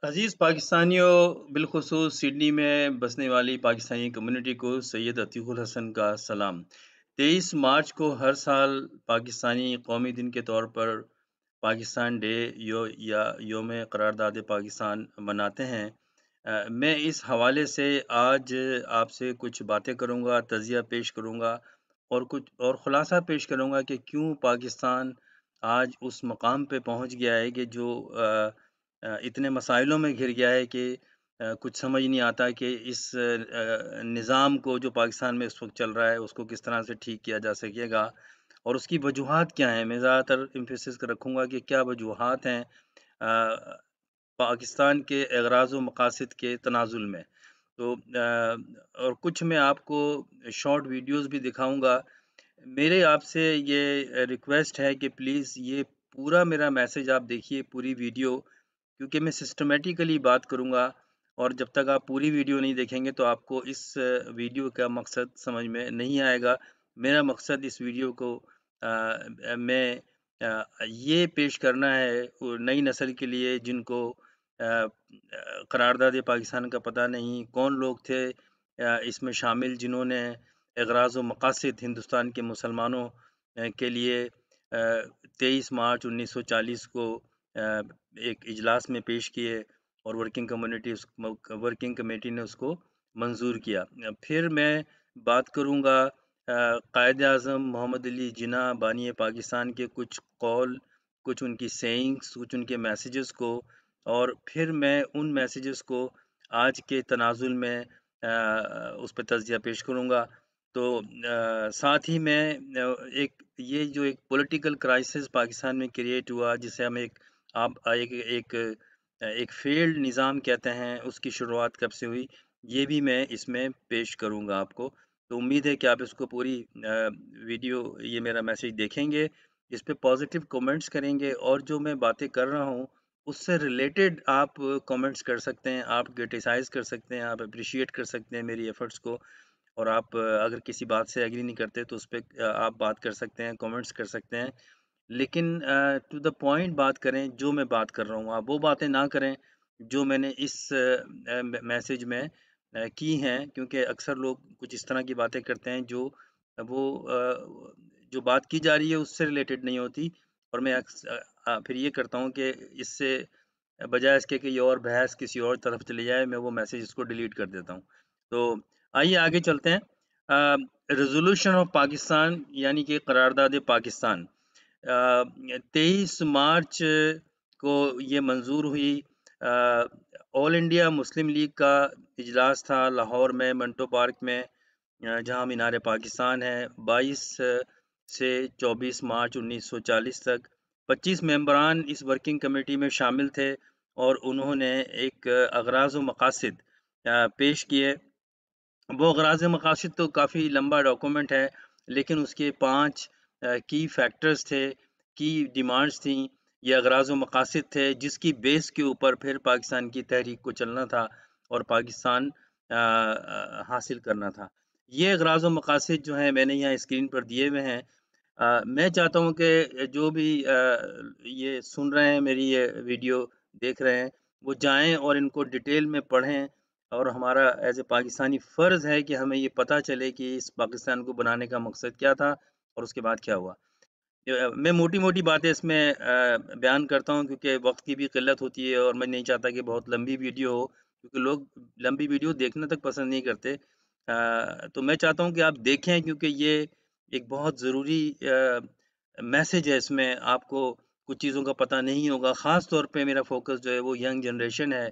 عزیز پاکستانیوں، بالخصوص سڈنی میں بسنے والی پاکستانی کمیونٹی کو سید عتیق الحسن کا سلام۔ 23 مارچ کو ہر سال پاکستانی قومی دن کے طور پر پاکستان ڈے یا یوم قرارداد پاکستان مناتے ہیں۔ میں اس حوالے سے آج آپ سے کچھ باتیں کروں گا، تجزیہ پیش کروں گا اور خلاصہ پیش کروں گا کہ کیوں پاکستان آج اس مقام پہ پہنچ گیا ہے کہ جو اتنے مسائلوں میں گھر گیا ہے کہ کچھ سمجھ نہیں آتا کہ اس نظام کو جو پاکستان میں اس وقت چل رہا ہے اس کو کس طرح سے ٹھیک کیا جا سکے گا اور اس کی وجوہات کیا ہیں۔ میں زیادہ تر امفیسس رکھوں گا کہ کیا وجوہات ہیں پاکستان کے اغراض و مقاصد کے تنازل میں۔ تو اور کچھ میں آپ کو شارٹ ویڈیوز بھی دکھاؤں گا۔ میرے آپ سے یہ ریکویسٹ ہے کہ پلیز یہ پورا میرا میسج آپ دیکھیے، پوری ویڈیو، کیونکہ میں سسٹمیٹیکلی بات کروں گا اور جب تک آپ پوری ویڈیو نہیں دیکھیں گے تو آپ کو اس ویڈیو کا مقصد سمجھ میں نہیں آئے گا۔ میرا مقصد اس ویڈیو کو میں یہ پیش کرنا ہے نئی نسل کے لیے جن کو قرارداد پاکستان کا پتہ نہیں، کون لوگ تھے اس میں شامل جنہوں نے اغراض و مقاصد ہندوستان کے مسلمانوں کے لیے 23 مارچ 1940 کو ایک اجلاس میں پیش کیے اور ورکنگ کمیٹی نے اس کو منظور کیا۔ پھر میں بات کروں گا قائد اعظم محمد علی جناح بانی پاکستان کے کچھ قول، کچھ ان کی سینگز، کچھ ان کے میسیجز کو، اور پھر میں ان میسیجز کو آج کے تنازل میں اس پہ تجزیہ پیش کروں گا۔ تو ساتھ ہی میں یہ جو ایک پولیٹیکل کرائسس پاکستان میں کریٹ ہوا جسے ہم ایک فیلڈ نظام کہتے ہیں، اس کی شروعات کب سے ہوئی یہ بھی میں اس میں پیش کروں گا آپ کو۔ تو امید ہے کہ آپ اس کو پوری ویڈیو، یہ میرا میسیج دیکھیں گے، اس پہ پازیٹیو کومنٹس کریں گے اور جو میں باتیں کر رہا ہوں اس سے ریلیٹڈ آپ کومنٹس کر سکتے ہیں، آپ کرٹیسائز کر سکتے ہیں، آپ اپریشیٹ کر سکتے ہیں میری ایفرٹس کو، اور آپ اگر کسی بات سے ایگری نہیں کرتے تو اس پہ آپ بات کر سکتے ہیں، کومنٹس کر سکتے ہیں، لیکن ٹو دا پوائنٹ بات کریں۔ جو میں بات کر رہا ہوں آپ وہ باتیں نہ کریں جو میں نے اس میسیج میں کی ہیں، کیونکہ اکثر لوگ کچھ اس طرح کی باتیں کرتے ہیں جو وہ جو بات کی جا رہی ہے اس سے ریلیٹڈ نہیں ہوتی، اور میں پھر یہ کرتا ہوں کہ اس سے بجائے اس کے کہ یہ اور بحث کسی اور طرف چلی جائے، میں وہ میسیج اس کو ڈیلیٹ کر دیتا ہوں۔ تو آئیے آگے چلتے ہیں۔ ریزولوشن آف پاکستان یعنی کہ قرارداد پاکستان 23 مارچ کو یہ منظور ہوئی۔ آل انڈیا مسلم لیگ کا اجلاس تھا لاہور میں منٹو پارک میں، جہاں مینار پاکستان ہے۔ 22 سے 24 مارچ 1940 تک 25 ممبران اس ورکنگ کمیٹی میں شامل تھے اور انہوں نے ایک اغراض و مقاصد پیش کیے۔ وہ اغراض مقاصد تو کافی لمبا ڈاکومنٹ ہے، لیکن اس کے 5 کی فیکٹرز تھے، کی ڈیمانڈز تھیں، یہ اغراض و مقاصد تھے جس کی بیس کے اوپر پھر پاکستان کی تحریک کو چلنا تھا اور پاکستان حاصل کرنا تھا۔ یہ اغراض و مقاصد جو ہیں میں نے یہاں اسکرین پر دیے ہوئے ہیں۔ میں چاہتا ہوں کہ جو بھی یہ سن رہے ہیں، میری یہ ویڈیو دیکھ رہے ہیں، وہ جائیں اور ان کو ڈیٹیل میں پڑھیں، اور ہمارا ایز اے پاکستانی فرض ہے کہ ہمیں یہ پتہ چلے کہ اس پاکستان کو بنانے کا مقصد کیا تھا اور اس کے بعد کیا ہوا۔ میں موٹی موٹی باتیں اس میں بیان کرتا ہوں کیونکہ وقت کی بھی قلت ہوتی ہے اور میں نہیں چاہتا کہ بہت لمبی ویڈیو ہو، کیونکہ لوگ لمبی ویڈیو دیکھنے تک پسند نہیں کرتے۔ تو میں چاہتا ہوں کہ آپ دیکھیں کیونکہ یہ ایک بہت ضروری میسج ہے۔ اس میں آپ کو کچھ چیزوں کا پتہ نہیں ہوگا، خاص طور پہ میرا فوکس جو ہے وہ ینگ جنریشن ہے،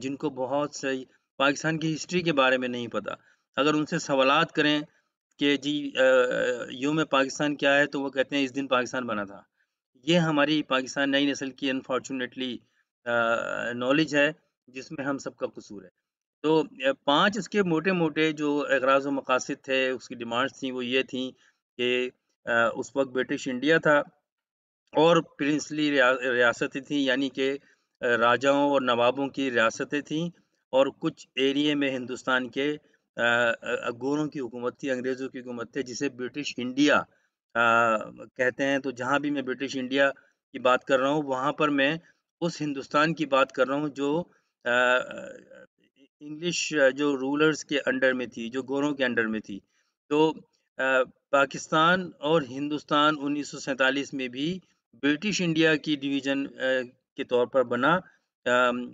جن کو بہت سی پاکستان کی ہسٹری کے بارے میں نہیں پتہ۔ اگر ان سے سوالات کریں کہ جی یوم پاکستان کیا ہے تو وہ کہتے ہیں اس دن پاکستان بنا تھا۔ یہ ہماری پاکستان نئی نسل کی انفارچونیٹلی نالج ہے جس میں ہم سب کا قصور ہے۔ تو 5 اس کے موٹے موٹے جو اغراض و مقاصد تھے، اس کی ڈیمانڈس تھیں، وہ یہ تھیں کہ اس وقت برٹش انڈیا تھا اور پرنسلی ریاستیں تھیں، یعنی کہ راجاؤں اور نوابوں کی ریاستیں تھیں، اور کچھ ایریے میں ہندوستان کے گوروں کی حکومت تھی، انگریزوں کی حکومت تھی، جسے برٹش انڈیا کہتے ہیں۔ تو جہاں بھی میں برٹش انڈیا کی بات کر رہا ہوں وہاں پر میں اس ہندوستان کی بات کر رہا ہوں جو انگلش جو رولرز کے انڈر میں تھی، جو گوروں کے انڈر میں تھی. تو پاکستان اور ہندوستان 1947 میں بھی برٹش انڈیا کی ڈویژن کے طور پر بنا،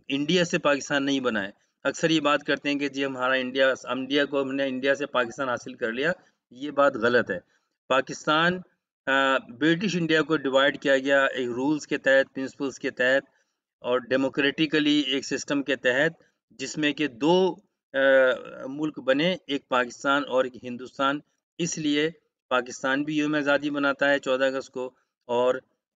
انڈیا سے پاکستان نہیں بنا ہے. اکثر یہ بات کرتے ہیں کہ جی ہمارا انڈیا کو ہم نے انڈیا سے پاکستان حاصل کر لیا. یہ بات غلط ہے. پاکستان برٹش انڈیا کو ڈیوائیڈ کیا گیا ایک رولز کے تحت، پرنسپلز کے تحت اور ڈیموکریٹیکلی ایک سسٹم کے تحت، جس میں کہ دو ملک بنے، ایک پاکستان اور ایک ہندوستان. اس لیے پاکستان بھی یوم آزادی مناتا ہے 14 اگست کو، اور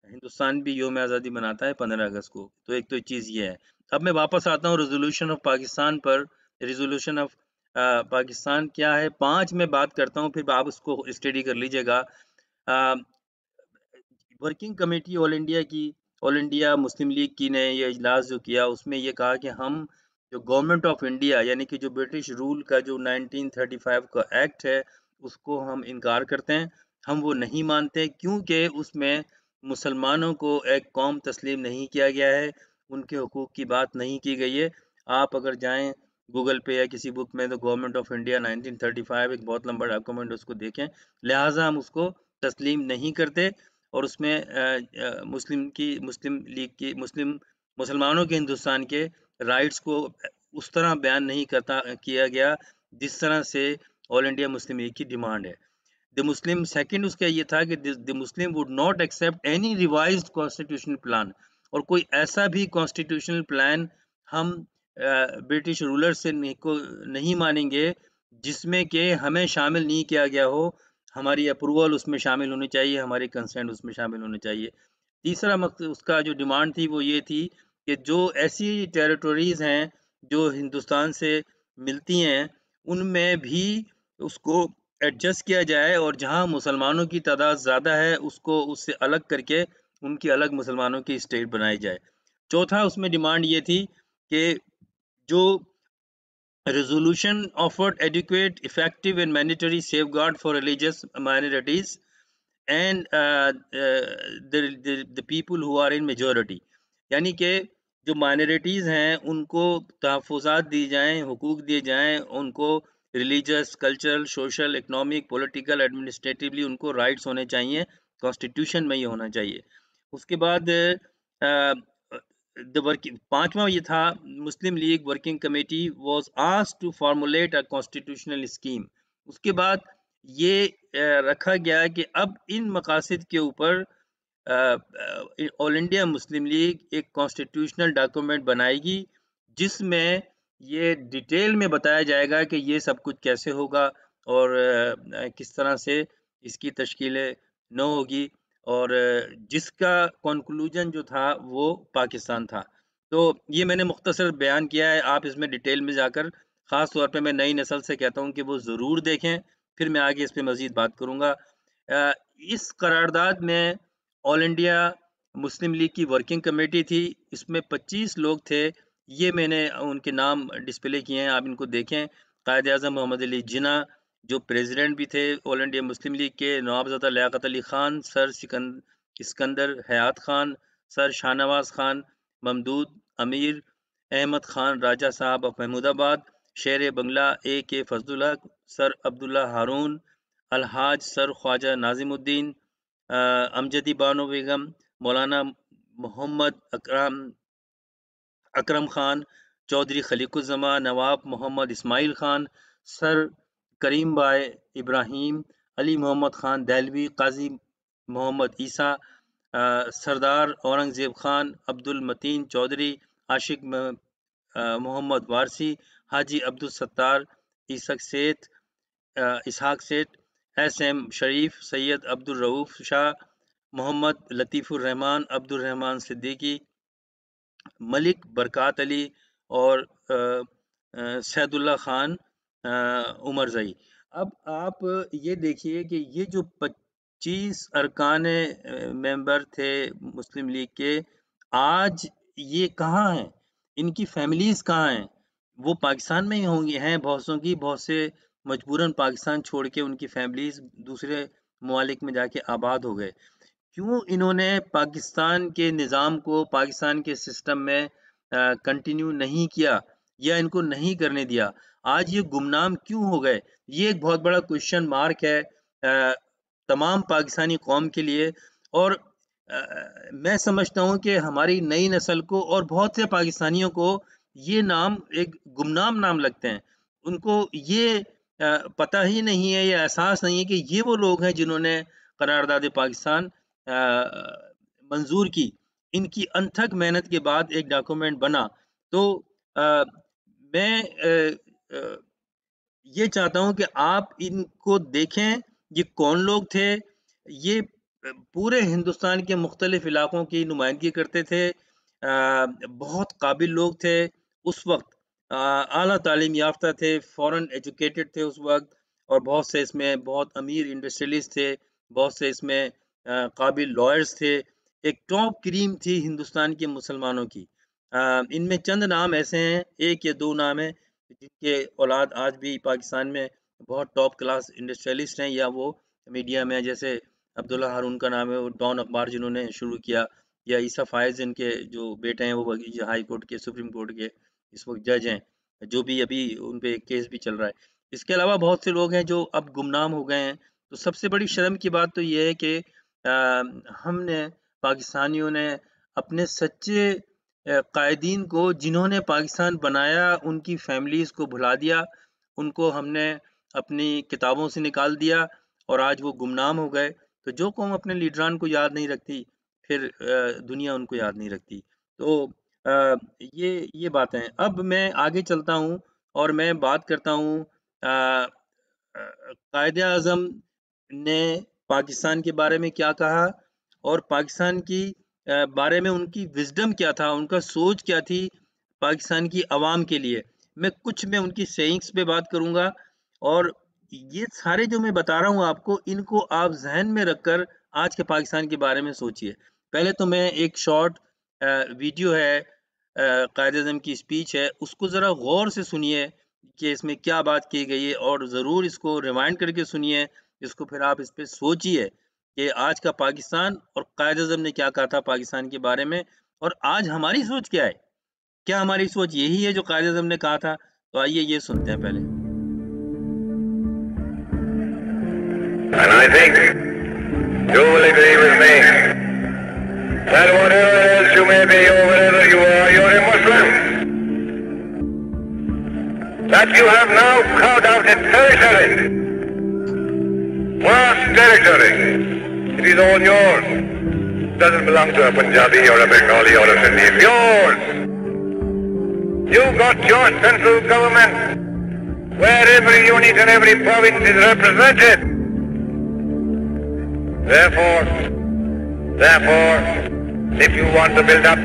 ہندوستان بھی یوم آزادی مناتا ہے 15 اگست کو. تو ایک تو چیز یہ ہے. اب میں واپس آتا ہوں resolution of Pakistan per. Resolution of Pakistan کیا ہے؟ 5 میں بات کرتا ہوں، پھر آپ اس کو اسٹڈی کر لیجئے گا. ورکنگ کمیٹی آل انڈیا مسلم لیگ کی نے یہ اجلاس جو کیا، اس میں یہ کہا کہ ہم جو گورنمنٹ آف انڈیا یعنی کہ جو برٹش رول کا جو 1935 کا ایکٹ ہے، اس کو ہم انکار کرتے ہیں. ہم وہ نہیں مانتے کیونکہ اس میں مسلمانوں کو ایک قوم تسلیم نہیں کیا گیا ہے، ان کے حقوق کی بات نہیں کی گئی ہے. آپ اگر جائیں گوگل پہ یا کسی بک میں تو گورنمنٹ آف انڈیا 1935 ایک بہت لمبا ڈاکومنٹ، اس کو دیکھیں. لہٰذا ہم اس کو تسلیم نہیں کرتے، اور اس میں مسلم لیگ کی مسلمانوں کے ہندوستان کے رائٹس کو اس طرح بیان نہیں کیا گیا جس طرح سے آل انڈیا مسلم لیگ کی ڈیمانڈ ہے. سیکنڈ اس کا یہ تھا کہ the Muslim would not accept any revised constitutional plan, اور کوئی ایسا بھی کانسٹیٹیوشنل پلان ہم برٹش رولر سے نہیں مانیں گے جس میں کہ ہمیں شامل نہیں کیا گیا ہو. ہماری اپروول اس میں شامل ہونی چاہیے، ہماری کنسنٹ اس میں شامل ہونے چاہیے. تیسرا مقصد اس کا جو ڈیمانڈ تھی وہ یہ تھی کہ جو ایسی ٹیریٹوریز ہیں جو ہندوستان سے ملتی ہیں، ان میں بھی اس کو ایڈجسٹ کیا جائے، اور جہاں مسلمانوں کی تعداد زیادہ ہے اس کو اس سے الگ کر کے ان کی الگ مسلمانوں کی اسٹیٹ بنائی جائے. چوتھا اس میں ڈیمانڈ یہ تھی کہ جو resolution offered adequate, effective and mandatory safeguard for religious minorities and the people who are in majority. یعنی کہ جو مائنورٹیز ہیں ان کو تحفظات دی جائیں، حقوق دیے جائیں، ان کو religious, cultural, social, economic, political, administratively ان کو رائٹس ہونے چاہیے. کانسٹیٹیوشن میں یہ ہونا چاہیے. اس کے بعد پانچواں یہ تھا، Muslim league working committee was asked to formulate a constitutional scheme. اس کے بعد یہ رکھا گیا کہ اب ان مقاصد کے اوپر آل انڈیا مسلم لیگ ایک کانسٹیٹیوشنل ڈاکومنٹ بنائے گی جس میں یہ ڈیٹیل میں بتایا جائے گا کہ یہ سب کچھ کیسے ہوگا اور کس طرح سے اس کی تشکیل نو ہوگی، اور جس کا کنکلوژن جو تھا وہ پاکستان تھا. تو یہ میں نے مختصر بیان کیا ہے. آپ اس میں ڈیٹیل میں جا کر، خاص طور پہ میں نئی نسل سے کہتا ہوں کہ وہ ضرور دیکھیں، پھر میں آگے اس پہ مزید بات کروں گا. اس قرارداد میں آل انڈیا مسلم لیگ کی ورکنگ کمیٹی تھی، اس میں 25 لوگ تھے. یہ میں نے ان کے نام ڈسپلے کیے ہیں، آپ ان کو دیکھیں. قائد اعظم محمد علی جناح جو پریزیڈنٹ بھی تھے آل انڈیا مسلم لیگ کے، نوابزادہ لیاقت علی خان، سر اسکندر حیات خان، سر شاہ نواز خان ممدود، امیر احمد خان راجہ صاحب آف محمود آباد، شیر بنگلہ AK فضل الحق، سر عبداللہ ہارون، الحاج سر خواجہ ناظم الدین، امجدی بانو بیگم، مولانا محمد اکرم خان، چودھری خلیق الزماں، نواب محمد اسماعیل خان، سر کریم بھائی ابراہیم، علی محمد خان دہلوی، قاضی محمد عیسیٰ، سردار اورنگزیب خان، عبد المتین چودھری، عاشق محمد وارثی، حاجی عبدالستار اسحاق سیٹھ، SM شریف، سید عبدالرؤف شاہ، محمد لطیف الرحمان، عبدالرحمان صدیقی، ملک برکات علی اور سید اللہ خان عمرزئی. اب آپ یہ دیکھیے کہ یہ جو 25 ارکان ممبر تھے مسلم لیگ کے، آج یہ کہاں ہیں؟ ان کی فیملیز کہاں ہیں؟ وہ پاکستان میں ہی ہوں گے، ہیں بہتوں کی، بہت سے مجبوراً پاکستان چھوڑ کے ان کی فیملیز دوسرے ممالک میں جا کے آباد ہو گئے. کیوں انہوں نے پاکستان کے نظام کو پاکستان کے سسٹم میں کنٹینیو نہیں کیا یا ان کو نہیں کرنے دیا؟ آج یہ گمنام کیوں ہو گئے؟ یہ ایک بہت بڑا کوشچن مارک ہے تمام پاکستانی قوم کے لیے، اور میں سمجھتا ہوں کہ ہماری نئی نسل کو اور بہت سے پاکستانیوں کو یہ نام ایک گمنام نام لگتے ہیں. ان کو یہ پتہ ہی نہیں ہے، یہ احساس نہیں ہے کہ یہ وہ لوگ ہیں جنہوں نے قرارداد پاکستان منظور کی. ان کی انتھک محنت کے بعد ایک ڈاکومنٹ بنا. تو میں یہ چاہتا ہوں کہ آپ ان کو دیکھیں، یہ کون لوگ تھے. یہ پورے ہندوستان کے مختلف علاقوں کی نمائندگی کرتے تھے، بہت قابل لوگ تھے اس وقت، اعلیٰ تعلیم یافتہ تھے، فورن ایجوکیٹڈ تھے اس وقت، اور بہت سے اس میں بہت امیر انڈسٹریلسٹ تھے، بہت سے اس میں قابل لائرز تھے. ایک ٹاپ کریم تھی ہندوستان کے مسلمانوں کی. ان میں چند نام ایسے ہیں، ایک یا دو نام ہیں جن کے اولاد آج بھی پاکستان میں بہت ٹاپ کلاس انڈسٹریلسٹ ہیں یا وہ میڈیا میں، جیسے عبداللہ ہارون کا نام ہے، وہ ڈان اخبار جنہوں نے شروع کیا، یا عیسیٰ فائز ان کے جو بیٹے ہیں، وہ ہائی کورٹ کے سپریم کورٹ کے اس وقت جج ہیں، جو بھی ابھی ان پہ کیس بھی چل رہا ہے. اس کے علاوہ بہت سے لوگ ہیں جو اب گمنام ہو گئے ہیں. تو سب سے بڑی شرم کی بات تو یہ ہے کہ ہم نے پاکستانیوں نے اپنے سچے قائدین کو، جنہوں نے پاکستان بنایا، ان کی فیملیز کو بھلا دیا، ان کو ہم نے اپنی کتابوں سے نکال دیا، اور آج وہ گمنام ہو گئے. تو جو قوم اپنے لیڈران کو یاد نہیں رکھتی، پھر دنیا ان کو یاد نہیں رکھتی. تو یہ باتیں ہیں. اب میں آگے چلتا ہوں اور میں بات کرتا ہوں قائد اعظم نے پاکستان کے بارے میں کیا کہا، اور پاکستان کی بارے میں ان کی وزڈم کیا تھا، ان کا سوچ کیا تھی پاکستان کی عوام کے لیے. میں ان کی سیئنگز پہ بات کروں گا، اور یہ سارے جو میں بتا رہا ہوں آپ کو، ان کو آپ ذہن میں رکھ کر آج کے پاکستان کے بارے میں سوچئے. پہلے تو میں ایک شارٹ ویڈیو ہے، قائد اعظم کی اسپیچ ہے، اس کو ذرا غور سے سنیے کہ اس میں کیا بات کی گئی ہے، اور ضرور اس کو ریوائنڈ کر کے سنیے، اس کو پھر آپ اس پہ سوچئے کہ آج کا پاکستان اور قائد اعظم نے کیا کہا تھا پاکستان کے بارے میں، اور آج ہماری سوچ کیا ہے. کیا ہماری سوچ یہی ہے جو قائد اعظم نے کہا تھا؟ تو آئیے یہ سنتے ہیں پہلے. And I think you will agree with me that whatever else you may be or wherever you are, you're a Muslim. That you have now carved out a territory, vast territory. It is all yours. It doesn't belong to a Punjabi or a Bengali or a Sindhi. It's yours. You've got your central government where every unit and every province is represented. Therefore, if you want to build up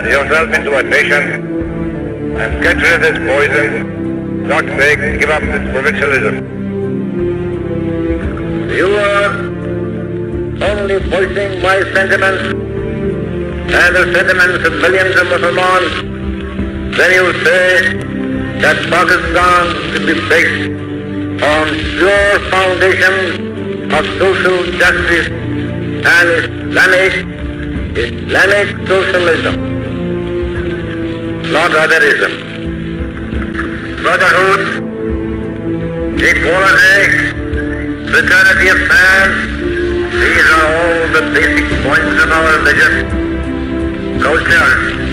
yourself into a nation and get rid of this poison, God's sake, give up this provincialism. You are only voicing my sentiments and the sentiments of millions of Muslims when you say that Pakistan should be based on pure foundations of social justice and Islamic socialism, not otherism. Brotherhood, equality, fraternity of man, these are all the basic points of our religion, culture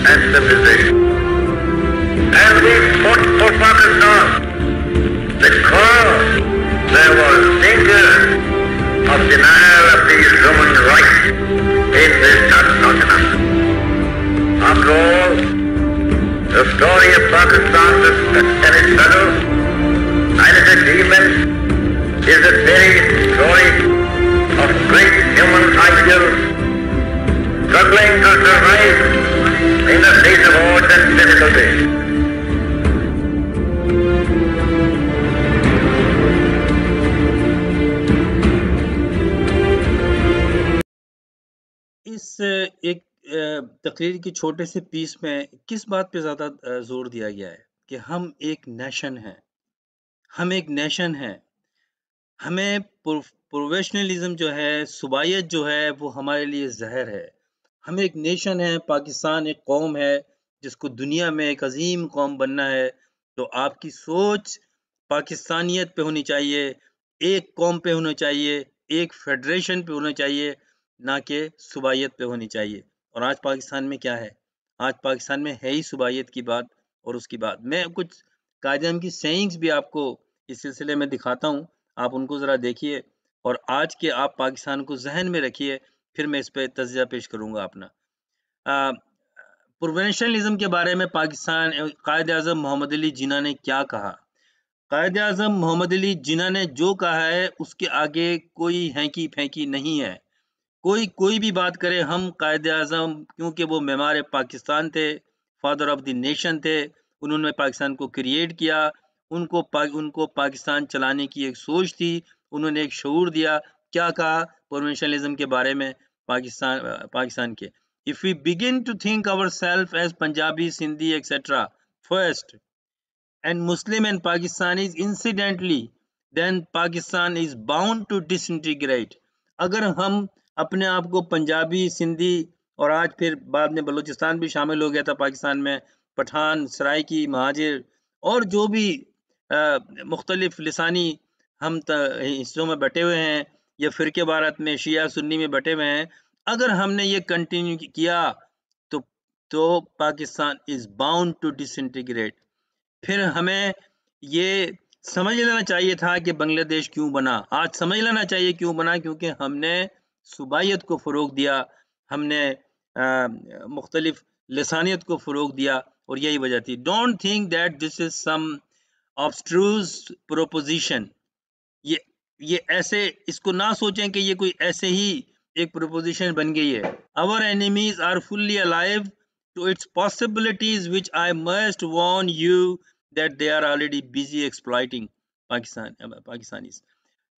and civilization. And we fought for Pakistan because there was danger of denial of these human rights in this subcontinent. After all, the story of Pakistan and its struggle and its achievements is a very story of great human ideals struggling to survive in the face of odds and difficulties. اس ایک تقریر کی چھوٹے سے پیس میں کس بات پہ زیادہ زور دیا گیا ہے کہ ہم ایک نیشن ہیں، ہم ایک نیشن ہیں. ہمیں پروفیشنلزم جو ہے، صوبائیت جو ہے، وہ ہمارے لیے زہر ہے۔ ہم ایک نیشن ہے، پاکستان ایک قوم ہے جس کو دنیا میں ایک عظیم قوم بننا ہے، تو آپ کی سوچ پاکستانیت پہ ہونی چاہیے، ایک قوم پہ ہونا چاہیے، ایک فیڈریشن پہ ہونا چاہیے، نہ کہ صوبائیت پہ ہونی چاہیے۔ اور آج پاکستان میں کیا ہے؟ آج پاکستان میں ہے ہی صوبائیت کی بات اور اس کی بات۔ میں کچھ قائد اعظم کی سینگز بھی آپ کو اس سلسلے میں دکھاتا ہوں، آپ ان کو ذرا دیکھیے اور آج کے آپ پاکستان کو ذہن میں رکھیے، پھر میں اس پہ تجزیہ پیش کروں گا اپنا۔ پروونشنلزم کے بارے میں پاکستان قائد اعظم محمد علی جناح نے کیا کہا؟ قائد اعظم محمد علی جناح نے جو کہا ہے اس کے آگے کوئی ہینکی پھینکی نہیں ہے۔ کوئی بھی بات کرے، ہم قائد اعظم کیونکہ وہ معمار پاکستان تھے، فادر آف دی نیشن تھے، انہوں نے پاکستان کو کریٹ کیا، ان کو پاکستان چلانے کی ایک سوچ تھی، انہوں نے ایک شعور دیا۔ کیا کہا پروونشنلزم کے بارے میں پاکستان کے؟ If we begin to think ourselves as Punjabi, Sindhi, etc. first, and Muslim and Pakistanis incidentally, then Pakistan is bound to disintegrate. اگر ہم اپنے آپ کو پنجابی، سندھی اور آج پھر بعد میں بلوچستان بھی شامل ہو گیا تھا پاکستان میں، پٹھان، سرائکی، مہاجر اور جو بھی مختلف لسانی ہم حصوں میں بٹے ہوئے ہیں یا فرقے وارت میں شیعہ سنی میں بٹے ہوئے ہیں، اگر ہم نے یہ کنٹینیو کیا تو Pakistan is bound to disintegrate. پھر ہمیں یہ سمجھ لینا چاہیے تھا کہ بنگلہ دیش کیوں بنا۔ آج سمجھ لینا چاہیے کیوں بنا، کیونکہ ہم نے صوبائیت کو فروغ دیا، ہم نے مختلف لسانیت کو فروغ دیا، اور یہی وجہ تھی۔ Don't think that this is some abstruse proposition, یہ ایسے اس کو نہ سوچیں کہ یہ کوئی ایسے ہی ایک پروپوزیشن بن گئی ہے۔ Our enemies are fully alive to its possibilities, which I must warn you that they are already busy exploiting Pakistanis۔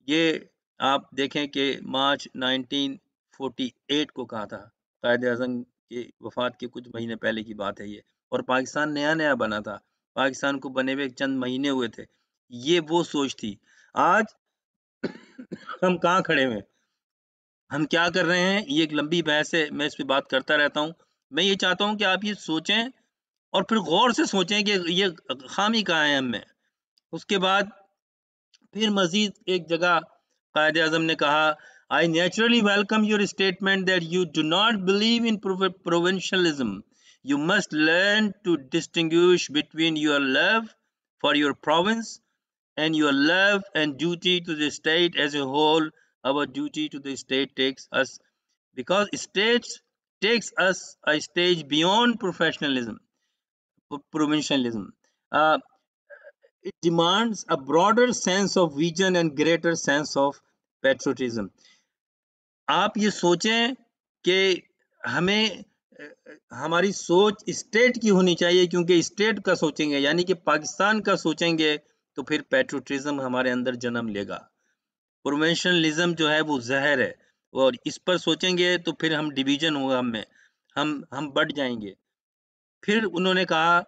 یہ آپ دیکھیں کہ مارچ 1948 کو کہا تھا، قائد اعظم کی وفات کے کچھ مہینے پہلے کی بات ہے یہ، اور پاکستان نیا بنا تھا، پاکستان کو بنے ہوئے چند مہینے ہوئے تھے۔ یہ وہ سوچ تھی۔ آج ہم کہاں کھڑے ہوئے، ہم کیا کر رہے ہیں، یہ ایک لمبی بحث ہے، میں اس پہ بات کرتا رہتا ہوں۔ میں یہ چاہتا ہوں کہ آپ یہ سوچیں اور پھر غور سے سوچیں کہ یہ خامی کہاں ہے ہم میں۔ اس کے بعد پھر مزید ایک جگہ قائد اعظم نے کہا، I naturally welcome your statement that you do not believe in provincialism. You must learn to distinguish between your love for your province and your love and duty to the state as a whole. Our duty to the state takes us, because state takes us a stage beyond provincialism. It demands a broader sense of vision and greater sense of patriotism. آپ یہ سوچیں کہ ہمیں ہماری سوچ state کی ہونی چاہیے، کیونکہ اسٹیٹ کا سوچیں گے یعنی کہ پاکستان کا سوچیں گے تو پھر پیٹریوٹزم ہمارے اندر جنم لے گا۔ پروونشنلزم جو ہے وہ زہر ہے، اور اس پر سوچیں گے تو پھر ہم ڈویژن ہوگا، ہم بٹ جائیں گے۔ پھر انہوں نے کہا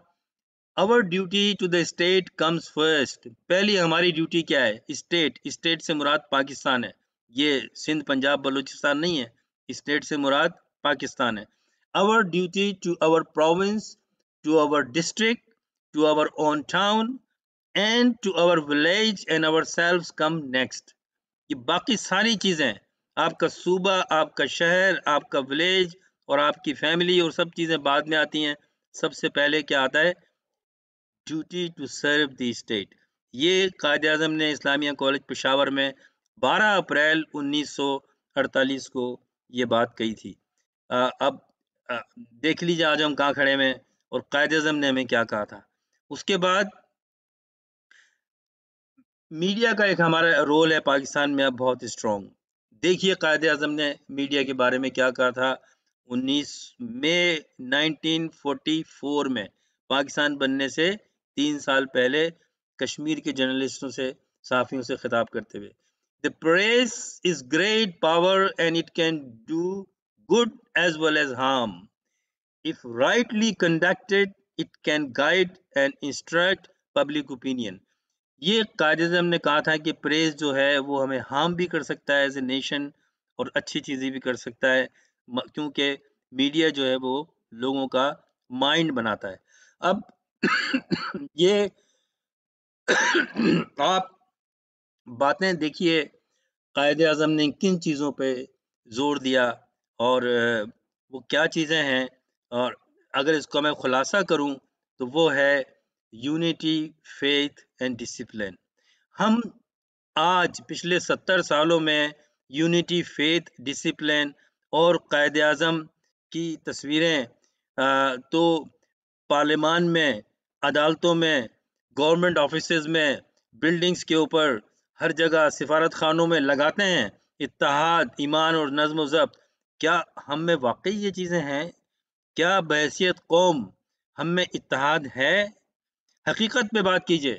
our duty to the state comes first. پہلی ہماری ڈیوٹی کیا ہے؟ اسٹیٹ سے مراد پاکستان ہے، یہ سندھ، پنجاب، بلوچستان نہیں ہے، اسٹیٹ سے مراد پاکستان ہے۔ our duty to our province, to our district, to our own town and to our village and ourselves come next. یہ باقی ساری چیزیں، آپ کا صوبہ، آپ کا شہر، آپ کا ولیج اور آپ کی فیملی اور سب چیزیں بعد میں آتی ہیں۔ سب سے پہلے کیا آتا ہے؟ Duty to serve the state. یہ قائد اعظم نے اسلامیہ کالج پشاور میں 12 اپریل 1948 کو یہ بات کہی تھی۔ اب دیکھ لیجیے آج ہم کہاں کھڑے میں، اور قائد اعظم نے ہمیں کیا کہا تھا۔ اس کے بعد میڈیا کا ایک ہمارا رول ہے پاکستان میں اب بہت اسٹرانگ۔ دیکھیے قائد اعظم نے میڈیا کے بارے میں کیا کہا تھا 19 مئی 1944 میں، پاکستان بننے سے 3 سال پہلے، کشمیر کے جرنلسٹوں سے، صحافیوں سے خطاب کرتے ہوئے۔ The press is great power and it can do good as well as harm. If rightly conducted, it can guide and instruct public opinion. یہ قائد اعظم نے کہا تھا کہ پریز جو ہے وہ ہمیں ہارم بھی کر سکتا ہے ایز اے نیشن، اور اچھی چیزیں بھی کر سکتا ہے، کیونکہ میڈیا جو ہے وہ لوگوں کا مائنڈ بناتا ہے۔ اب یہ آپ باتیں دیکھیے قائد اعظم نے کن چیزوں پہ زور دیا، اور وہ کیا چیزیں ہیں، اور اگر اس کو میں خلاصہ کروں تو وہ ہے یونٹی، فیتھ اینڈ ڈسپلن۔ ہم آج پچھلے 70 سالوں میں یونٹی، فیتھ، ڈسپلن اور قائد اعظم کی تصویریں تو پارلیمان میں، عدالتوں میں، گورنمنٹ آفیسز میں، بلڈنگز کے اوپر، ہر جگہ سفارت خانوں میں لگاتے ہیں، اتحاد، ایمان اور نظم و ضبط۔ کیا ہم میں واقعی یہ چیزیں ہیں؟ کیا بحیثیت قوم ہم میں اتحاد ہے؟ حقیقت پہ بات کیجئے،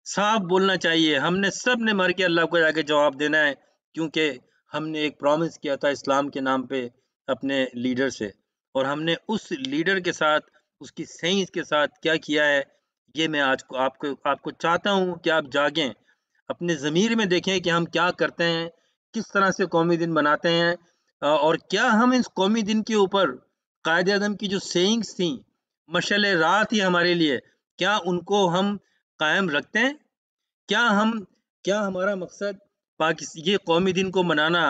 صاف بولنا چاہیے۔ ہم نے سب نے مر کے اللہ کو جا کے جواب دینا ہے، کیونکہ ہم نے ایک پرومس کیا تھا اسلام کے نام پہ اپنے لیڈر سے، اور ہم نے اس لیڈر کے ساتھ، اس کی سینس کے ساتھ کیا کیا ہے، یہ میں آج کو آپ کو چاہتا ہوں کہ آپ جاگیں، اپنے ضمیر میں دیکھیں کہ ہم کیا کرتے ہیں، کس طرح سے قومی دن مناتے ہیں، اور کیا ہم اس قومی دن کے اوپر قائد اعظم کی جو سینگز تھیں، مشعل راہ تھی ہمارے لیے، کیا ان کو ہم قائم رکھتے ہیں؟ کیا ہمارا مقصد یہ قومی دن کو منانا،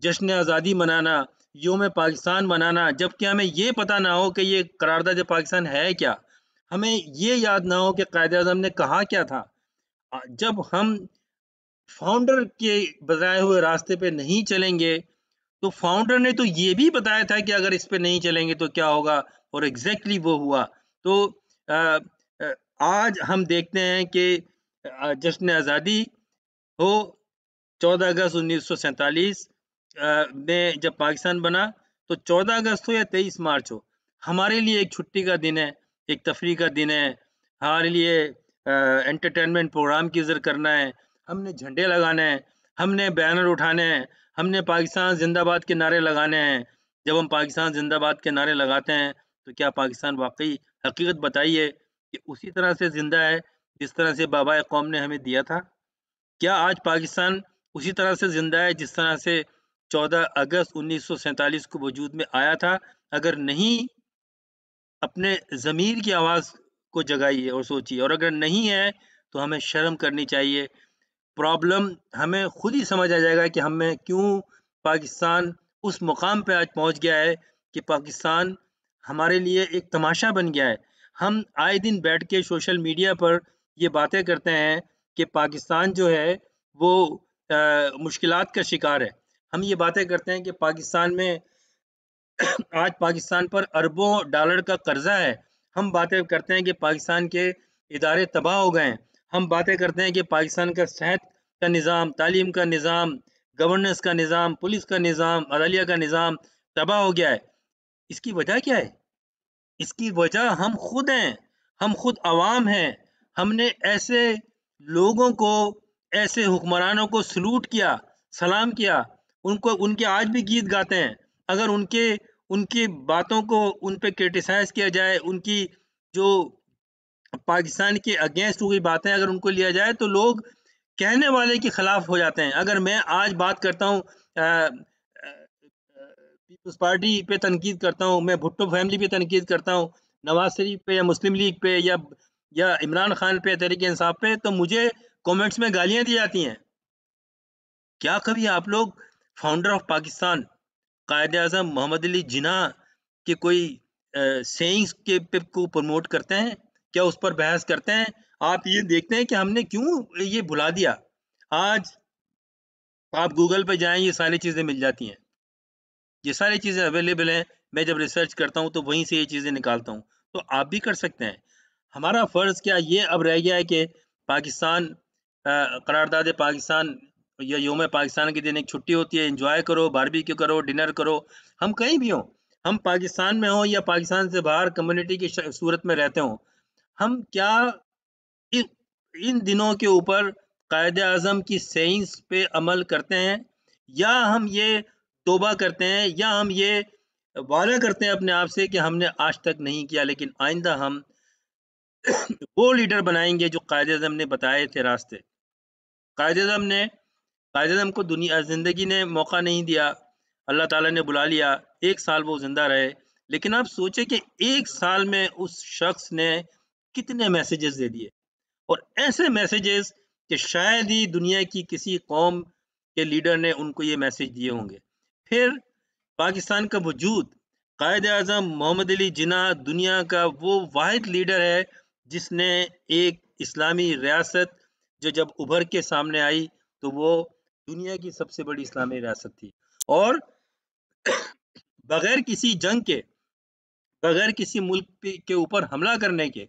جشن آزادی منانا، یوم پاکستان منانا، جبکہ ہمیں یہ پتہ نہ ہو کہ یہ قرارداد پاکستان ہے کیا، ہمیں یہ یاد نہ ہو کہ قائد اعظم نے کہا کیا تھا؟ جب ہم فاؤنڈر کے بتائے ہوئے راستے پہ نہیں چلیں گے، تو فاؤنڈر نے تو یہ بھی بتایا تھا کہ اگر اس پہ نہیں چلیں گے تو کیا ہوگا، اور ایگزیکٹلی وہ ہوا۔ تو آج ہم دیکھتے ہیں کہ جشن آزادی ہو 14 اگست 1947 میں جب پاکستان بنا، تو 14 اگست ہو یا 23 مارچ ہو، ہمارے لیے ایک چھٹی کا دن ہے، ایک تفریح کا دن ہے، ہمارے لیے انٹرٹینمنٹ پروگرام کی ذکر کرنا ہے، ہم نے جھنڈے لگانے ہیں، ہم نے بینر اٹھانے ہیں، ہم نے پاکستان زندہ باد کے نعرے لگانے ہیں۔ جب ہم پاکستان زندہ باد کے نعرے لگاتے ہیں تو کیا پاکستان واقعی، حقیقت بتائیے کہ اسی طرح سے زندہ ہے جس طرح سے بابائے قوم نے ہمیں دیا تھا؟ کیا آج پاکستان اسی طرح سے زندہ ہے جس طرح سے 14 اگست 1947 کو وجود میں آیا تھا؟ اگر نہیں، اپنے ضمیر کی آواز کو جگائیے اور سوچیے، اور اگر نہیں ہے تو ہمیں شرم کرنی چاہیے۔ پرابلم ہمیں خود ہی سمجھ آ جائے گا کہ ہمیں کیوں پاکستان اس مقام پہ آج پہنچ گیا ہے کہ پاکستان ہمارے لیے ایک تماشا بن گیا ہے۔ ہم آئے دن بیٹھ کے سوشل میڈیا پر یہ باتیں کرتے ہیں کہ پاکستان جو ہے وہ مشکلات کا شکار ہے، ہم یہ باتیں کرتے ہیں کہ پاکستان میں آج پاکستان پر اربوں ڈالر کا قرضہ ہے، ہم باتیں کرتے ہیں کہ پاکستان کے ادارے تباہ ہو گئے ہیں، ہم باتیں کرتے ہیں کہ پاکستان کا صحت کا نظام، تعلیم کا نظام، گورننس کا نظام، پولیس کا نظام، عدلیہ کا نظام تباہ ہو گیا ہے۔ اس کی وجہ کیا ہے؟ اس کی وجہ ہم خود ہیں، ہم خود عوام ہیں۔ ہم نے ایسے لوگوں کو، ایسے حکمرانوں کو سلوٹ کیا، سلام کیا، ان کے آج بھی گیت گاتے ہیں۔ اگر ان کی باتوں کو ان پہ کرٹیسائز کیا جائے، ان کی جو پاکستان کے اگینسٹ ہوئی باتیں اگر ان کو لیا جائے تو لوگ کہنے والے کے خلاف ہو جاتے ہیں۔ اگر میں آج بات کرتا ہوں پیپلز پارٹی پہ تنقید کرتا ہوں، میں بھٹو فیملی پہ تنقید کرتا ہوں، نواز شریف پہ یا مسلم لیگ پہ یا عمران خان پہ، تحریک انصاف پہ، تو مجھے کومنٹس میں گالیاں دی جاتی ہیں۔ کیا کبھی آپ لوگ فاؤنڈر آف پاکستان قائد اعظم محمد علی جناح کے کوئی سینگز کے کو پروموٹ کرتے ہیں؟ کیا اس پر بحث کرتے ہیں؟ آپ یہ دیکھتے ہیں کہ ہم نے کیوں یہ بھلا دیا؟ آج آپ گوگل پہ جائیں، یہ ساری چیزیں مل جاتی ہیں، یہ ساری چیزیں اویلیبل ہیں۔ میں جب ریسرچ کرتا ہوں تو وہیں سے یہ چیزیں نکالتا ہوں، تو آپ بھی کر سکتے ہیں۔ ہمارا فرض کیا یہ اب رہ گیا ہے کہ پاکستان قرارداد پاکستان یا یوم پاکستان کے دن ایک چھٹی ہوتی ہے، انجوائے کرو، باربیکیو کرو، ڈنر کرو، ہم کہیں بھی ہوں، ہم پاکستان میں ہوں یا پاکستان سے باہر کمیونٹی کی صورت میں رہتے ہوں، ہم کیا ان دنوں کے اوپر قائد اعظم کی سینس پہ عمل کرتے ہیں، یا ہم یہ توبہ کرتے ہیں، یا ہم یہ وعدہ کرتے ہیں اپنے آپ سے کہ ہم نے آج تک نہیں کیا لیکن آئندہ ہم وہ لیڈر بنائیں گے جو قائد اعظم نے بتائے تھے راستے. قائد اعظم کو زندگی نے موقع نہیں دیا، اللہ تعالیٰ نے بلا لیا، 1 سال وہ زندہ رہے، لیکن آپ سوچیں کہ 1 سال میں اس شخص نے کتنے میسیجز دے دیے، اور ایسے میسیجز کہ شاید ہی دنیا کی کسی قوم کے لیڈر نے ان کو یہ میسیج دیے ہوں گے. پھر پاکستان کا وجود، قائد اعظم محمد علی جناح دنیا کا وہ واحد لیڈر ہے جس نے ایک اسلامی ریاست جو جب ابھر کے سامنے آئی تو وہ دنیا کی سب سے بڑی اسلامی ریاست تھی، اور بغیر کسی جنگ کے، بغیر کسی ملک کے اوپر حملہ کرنے کے،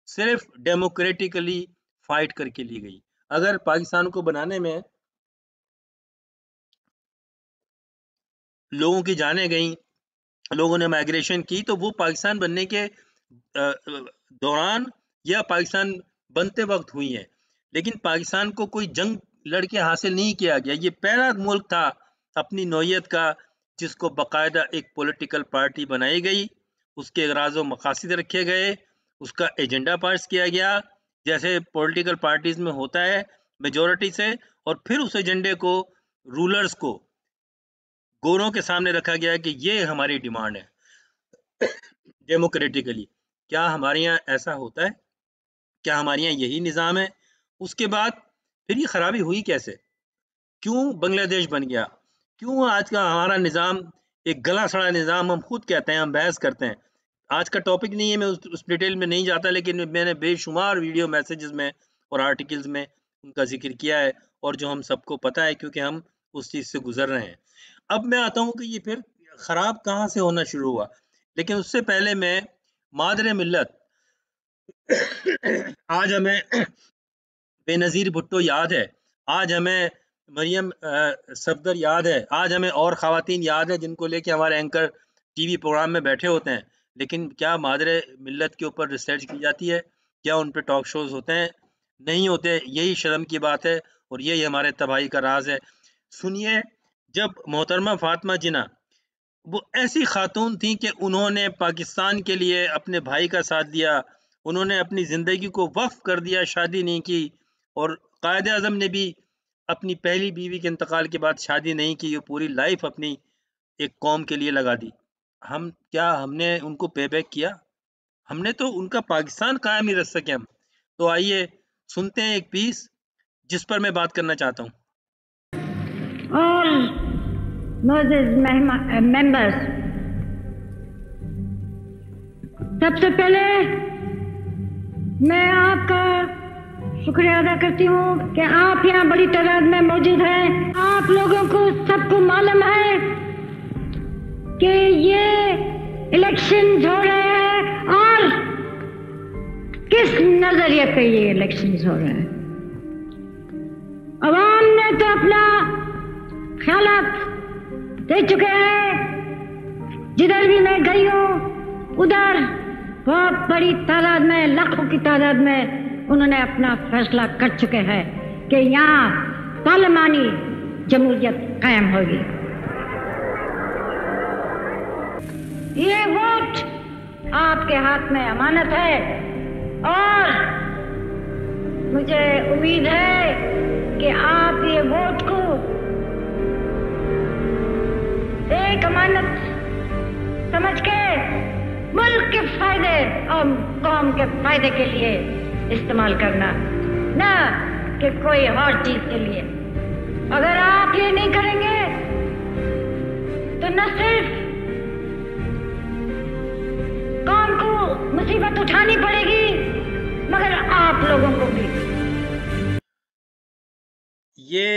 صرف ڈیموکریٹکلی فائٹ کر کے لی گئی. اگر پاکستان کو بنانے میں لوگوں کی جانیں گئیں، لوگوں نے مائگریشن کی، تو وہ پاکستان بننے کے دوران یا پاکستان بنتے وقت ہوئی ہیں، لیکن پاکستان کو کوئی جنگ لڑ کے حاصل نہیں کیا گیا. یہ پہلا ملک تھا اپنی نوعیت کا جس کو باقاعدہ ایک پولیٹیکل پارٹی بنائی گئی، اس کے اغراض و مقاصد رکھے گئے، اس کا ایجنڈا پاس کیا گیا جیسے پولیٹیکل پارٹیز میں ہوتا ہے میجورٹی سے، اور پھر اس ایجنڈے کو رولرز کو، گوروں کے سامنے رکھا گیا کہ یہ ہماری ڈیمانڈ ہے ڈیموکریٹکلی. کیا ہمارے یہاں ایسا ہوتا ہے؟ کیا ہمارے یہاں یہی نظام ہے؟ اس کے بعد پھر یہ خرابی ہوئی کیسے؟ کیوں بنگلہ دیش بن گیا؟ کیوں آج کا ہمارا نظام ایک گلا سڑا نظام ہم خود کہتے ہیں، ہم بحث کرتے ہیں. آج کا ٹاپک نہیں ہے، میں اس ڈیٹیل میں نہیں جاتا، لیکن میں نے بے شمار ویڈیو میسیجز میں اور آرٹیکلز میں ان کا ذکر کیا ہے، اور جو ہم سب کو پتہ ہے کیونکہ ہم اس چیز سے گزر رہے ہیں. اب میں آتا ہوں کہ یہ پھر خراب کہاں سے ہونا شروع ہوا، لیکن اس سے پہلے میں مادر ملت، آج ہمیں بے نظیر بھٹو یاد ہے، آج ہمیں مریم صفدر یاد ہے، آج ہمیں اور خواتین یاد ہے جن کو لے کے ہمارے اینکر ٹی وی پروگرام میں بیٹھے ہوتے ہیں، لیکن کیا مادر ملت کے اوپر ریسرچ کی جاتی ہے؟ کیا ان پہ ٹاک شوز ہوتے ہیں؟ نہیں ہوتے. یہی شرم کی بات ہے، اور یہی ہمارے تباہی کا راز ہے. سنیے، جب محترمہ فاطمہ جناح وہ ایسی خاتون تھیں کہ انہوں نے پاکستان کے لیے اپنے بھائی کا ساتھ دیا، انہوں نے اپنی زندگی کو وقف کر دیا، شادی نہیں کی، اور قائد اعظم نے بھی اپنی پہلی بیوی کے انتقال کے بعد شادی نہیں کی، وہ پوری لائف اپنی ایک قوم کے لیے لگا دی. ہم نے ان کو پے بیک کیا؟ ہم نے تو ان کا پاکستان قائم نہیں رکھ سکے ہم. تو آئیے سنتے ہیں ایک پیس جس پر میں بات کرنا چاہتا ہوں. All Moses members, سب سے پہلے میں آپ کا شکریہ ادا کرتی ہوں کہ آپ یہاں بڑی تعداد میں موجود ہیں. آپ لوگوں کو سب کو معلوم ہے کہ یہ الیکشنز ہو رہے ہیں اور کس نظریے پہ یہ الیکشنز ہو رہے ہیں. عوام نے تو اپنا خیالات دے چکے ہیں، جدھر بھی میں گئی ہوں ادھر بہت بڑی تعداد میں، لاکھوں کی تعداد میں انہوں نے اپنا فیصلہ کر چکے ہیں کہ یہاں پارلیمانی جمہوریت قائم ہوگی. یہ ووٹ آپ کے ہاتھ میں امانت ہے، اور مجھے امید ہے کہ آپ یہ ووٹ کو ایک امانت سمجھ کے ملک کے فائدے اور قوم کے فائدے کے لیے استعمال کرنا، نہ کہ کوئی اور چیز کے لیے. اگر آپ یہ نہیں کریں گے تو نہ صرف قوم کو مصیبت اٹھانی پڑے گی مگر آپ لوگوں کو بھی. یہ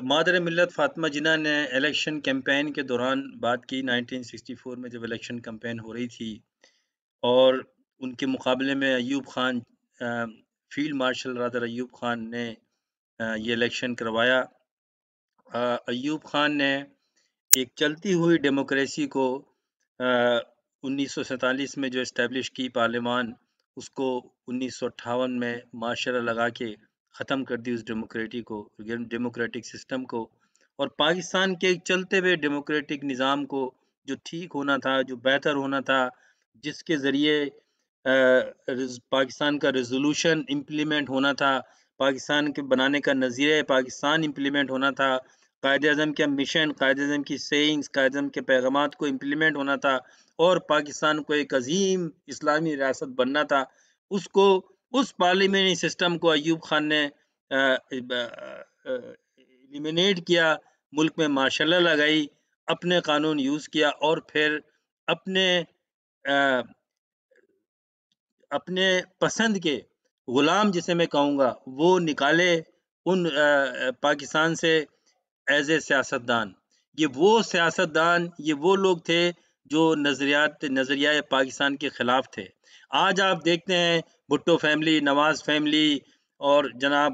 مادر ملت فاطمہ جناح نے الیکشن کیمپین کے دوران بات کی 1964 میں، جب الیکشن کیمپین ہو رہی تھی، اور ان کے مقابلے میں Ayub Khan, field marshal rather Ayub Khan نے یہ الیکشن کروایا. ایوب خان نے ایک چلتی ہوئی ڈیموکریسی کو 1947 میں جو اسٹیبلش کی پارلیمان، اس کو 1958 میں معاشرہ لگا کے ختم کر دی اس ڈیموکریٹک سسٹم کو، اور پاکستان کے ایک چلتے ہوئے ڈیموکریٹک نظام کو جو ٹھیک ہونا تھا، جو بہتر ہونا تھا، جس کے ذریعے پاکستان کا ریزولوشن امپلیمنٹ ہونا تھا، پاکستان کے بنانے کا نظریہ پاکستان امپلیمنٹ ہونا تھا، قائد اعظم کا مشن، قائد اعظم کی سیئنگز، قائد اعظم کے پیغامات کو امپلیمنٹ ہونا تھا، اور پاکستان کو ایک عظیم اسلامی ریاست بننا تھا. اس پارلیمنٹری سسٹم کو ایوب خان نے ایلیمینیٹ کیا، ملک میں ماشاء اللہ لگائی، اپنے قانون یوز کیا، اور پھر اپنے پسند کے غلام جسے میں کہوں گا وہ نکالے ان پاکستان سے ایز اے سیاستدان. یہ وہ سیاستدان، یہ وہ لوگ تھے جو نظریہ پاکستان کے خلاف تھے. آج آپ دیکھتے ہیں بھٹو فیملی، نواز فیملی، اور جناب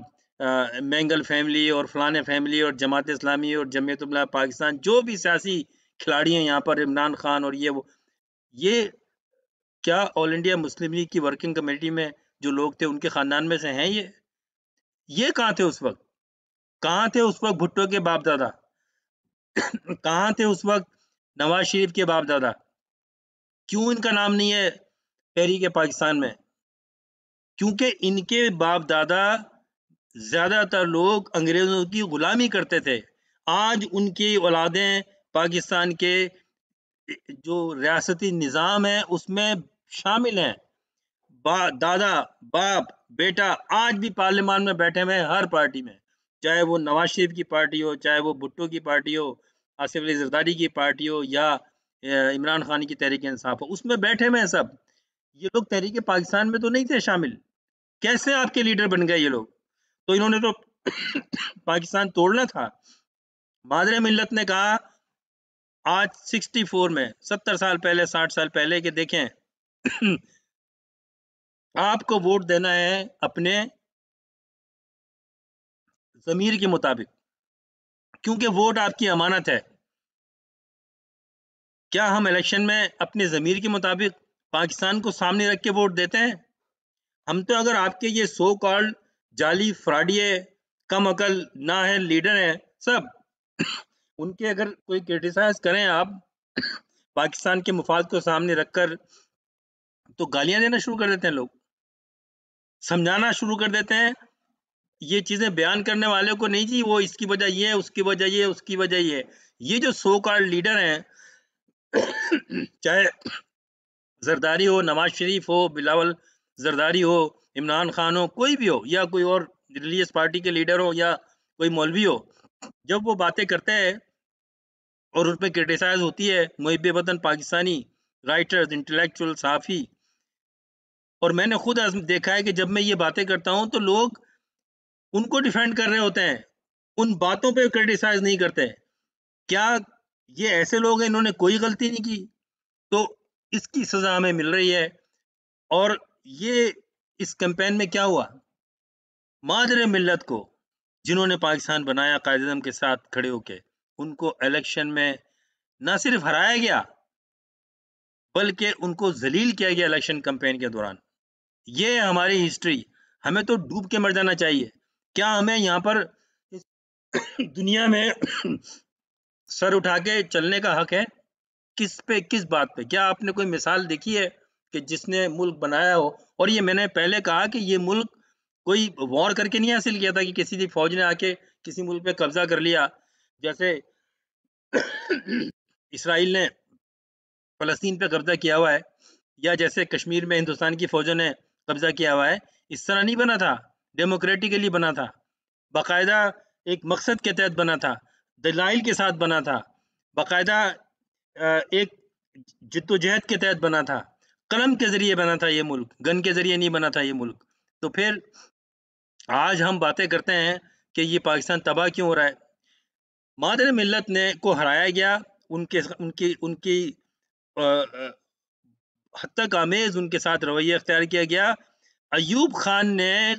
مینگل فیملی، اور فلانے فیملی، اور جماعت اسلامی، اور جمعیت علماء پاکستان، جو بھی سیاسی کھلاڑی ہیں یہاں پر، عمران خان اور یہ کیا آل انڈیا مسلم لیگ کی ورکنگ کمیٹی میں جو لوگ تھے ان کے خاندان میں سے ہیں؟ یہ کہاں تھے اس وقت؟ کہاں تھے اس وقت بھٹو کے باپ دادا؟ کہاں تھے اس وقت نواز شریف کے باپ دادا؟ کیوں ان کا نام نہیں ہے تحریک پاکستان میں؟ کیونکہ ان کے باپ دادا زیادہ تر لوگ انگریزوں کی غلامی کرتے تھے. آج ان کی اولادیں پاکستان کے جو ریاستی نظام ہے اس میں شامل ہیں. دادا، باپ، بیٹا آج بھی پارلیمان میں بیٹھے ہوئے ہیں، ہر پارٹی میں، چاہے وہ نواز شریف کی پارٹی ہو، چاہے وہ بھٹو کی پارٹی ہو، آصف علی زرداری کی پارٹی ہو، یا عمران خان کی تحریک انصاف ہو، اس میں بیٹھے ہوئے ہیں سب. یہ لوگ تحریک پاکستان میں تو نہیں تھے شامل. کیسے آپ کے لیڈر بن گئے یہ لوگ؟ تو انہوں نے تو پاکستان توڑنا تھا. مادر ملت نے کہا آج 64 میں، 70 سال پہلے، 60 سال پہلے، کہ دیکھیں آپ کو ووٹ دینا ہے اپنے ضمیر کے مطابق، کیونکہ ووٹ آپ کی امانت ہے. کیا ہم الیکشن میں اپنے ضمیر کے مطابق پاکستان کو سامنے رکھ کے ووٹ دیتے ہیں؟ ہم تو اگر آپ کے یہ سو کالڈ جعلی فراڈیے کم عقل نہ ہے لیڈر ہیں سب، ان کے اگر کوئی کرٹیسائز کریں آپ پاکستان کے مفاد کو سامنے رکھ کر، تو گالیاں دینا شروع کر دیتے ہیں لوگ، سمجھانا شروع کر دیتے ہیں. یہ چیزیں بیان کرنے والے کو نہیں جی وہ اس کی وجہ یہ، اس کی وجہ یہ، اس کی وجہ یہ جو سو کالڈ لیڈر ہیں، چاہے زرداری ہو، نواز شریف ہو، بلاول زرداری ہو، عمران خان ہو، کوئی بھی ہو، یا کوئی اور ریلیجس پارٹی کے لیڈر ہو، یا کوئی مولوی ہو، جب وہ باتیں کرتے ہیں اور ان پہ کرٹیسائز ہوتی ہے محب وطن پاکستانی رائٹرز، انٹلیکچوئل، صحافی، اور میں نے خود دیکھا ہے کہ جب میں یہ باتیں کرتا ہوں تو لوگ ان کو ڈیفینڈ کر رہے ہوتے ہیں، ان باتوں پہ کرٹیسائز نہیں کرتے. کیا یہ ایسے لوگ ہیں انہوں نے کوئی غلطی نہیں کی؟ تو اس کی سزا ہمیں مل رہی ہے. اور یہ اس کیمپین میں کیا ہوا؟ مادر ملت کو جنہوں نے پاکستان بنایا قائد اعظم کے ساتھ کھڑے ہو کے، ان کو الیکشن میں نہ صرف ہرایا گیا بلکہ ان کو ذلیل کیا گیا الیکشن کیمپین کے دوران. یہ ہماری ہسٹری. ہمیں تو ڈوب کے مر جانا چاہیے. کیا ہمیں یہاں پر دنیا میں سر اٹھا کے چلنے کا حق ہے؟ کس پہ، کس بات پہ؟ کیا آپ نے کوئی مثال دیکھی ہے کہ جس نے ملک بنایا ہو؟ اور یہ میں نے پہلے کہا کہ یہ ملک کوئی وار کر کے نہیں حاصل کیا تھا کہ کسی بھی فوج نے آ کے کسی ملک پہ قبضہ کر لیا، جیسے اسرائیل نے فلسطین پہ قبضہ کیا ہوا ہے، یا جیسے کشمیر میں ہندوستان کی فوجوں نے قبضہ کیا ہوا ہے. اس طرح نہیں بنا تھا، ڈیموکریٹکلی بنا تھا، باقاعدہ ایک مقصد کے تحت بنا تھا، دلائل کے ساتھ بنا تھا، باقاعدہ ایک جد و جہد کے تحت بنا تھا، قلم کے ذریعے بنا تھا یہ ملک، گن کے ذریعے نہیں بنا تھا یہ ملک. تو پھر آج ہم باتیں کرتے ہیں کہ یہ پاکستان تباہ کیوں ہو رہا ہے؟ مادر ملت نے کو ہرایا گیا، ان کی حد تک آمیز ان کے ساتھ رویہ اختیار کیا گیا. ایوب خان نے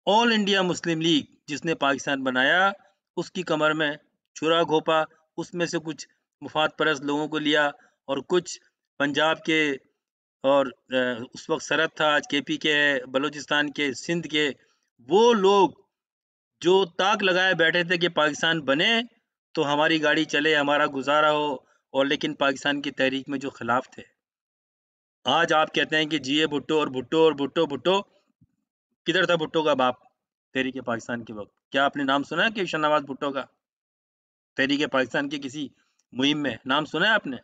آل انڈیا مسلم لیگ جس نے پاکستان بنایا اس کی کمر میں چھرا گھوپا، اس میں سے کچھ مفاد پرست لوگوں کو لیا، اور کچھ پنجاب کے، اور اس وقت سرحد تھا، آج کے پی کے، بلوچستان کے، سندھ کے، وہ لوگ جو تاک لگائے بیٹھے تھے کہ پاکستان بنے تو ہماری گاڑی چلے، ہمارا گزارا ہو، اور لیکن پاکستان کی تحریک میں جو خلاف تھے. آج آپ کہتے ہیں کہ جی اے بھٹو اور بھٹو کدھر تھا بھٹو کا باپ تحریک پاکستان کے وقت؟ کیا آپ نے نام سنا ہے کہ شہنواز بھٹو کا تحریک پاکستان کی کسی مہم میں نام سنا ہے آپ نے؟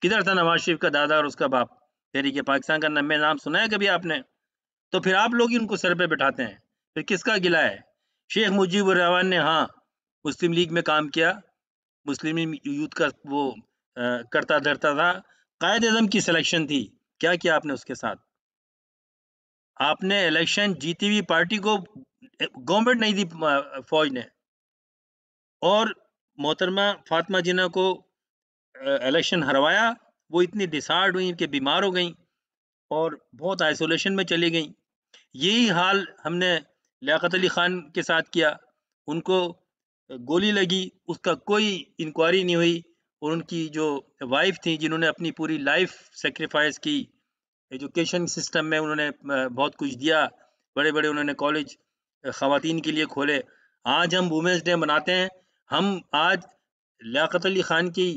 کدھر تھا نواز شریف کا دادا اور اس کا باپ؟ تحریک پاکستان کا نام سنا ہے کبھی آپ نے؟ تو پھر آپ لوگ ہی ان کو سر پہ بٹھاتے ہیں، پھر کس کا گلہ ہے؟ شیخ مجیب الرحمان نے ہاں مسلم لیگ میں کام کیا، مسلم یوتھ کا وہ کرتا دھرتا تھا، قائد اعظم کی سلیکشن تھی، کیا کیا آپ نے اس کے ساتھ؟ آپ نے الیکشن جیتی ہوئی پارٹی کو گورنمنٹ نہیں دی فوج نے، اور محترمہ فاطمہ جناح کو الیکشن ہروایا، وہ اتنی ڈسہارڈ ہوئی کہ بیمار ہو گئیں اور بہت آئسولیشن میں چلی گئیں۔ یہی حال ہم نے لیاقت علی خان کے ساتھ کیا، ان کو گولی لگی، اس کا کوئی انکوائری نہیں ہوئی، اور ان کی جو وائف تھی جنہوں نے اپنی پوری لائف سیکریفائز کی، ایجوکیشن سسٹم میں انہوں نے بہت کچھ دیا، بڑے بڑے انہوں نے کالج خواتین کے لیے کھولے۔ آج ہم وومنس ڈے مناتے ہیں، ہم آج لیاقت علی خان کی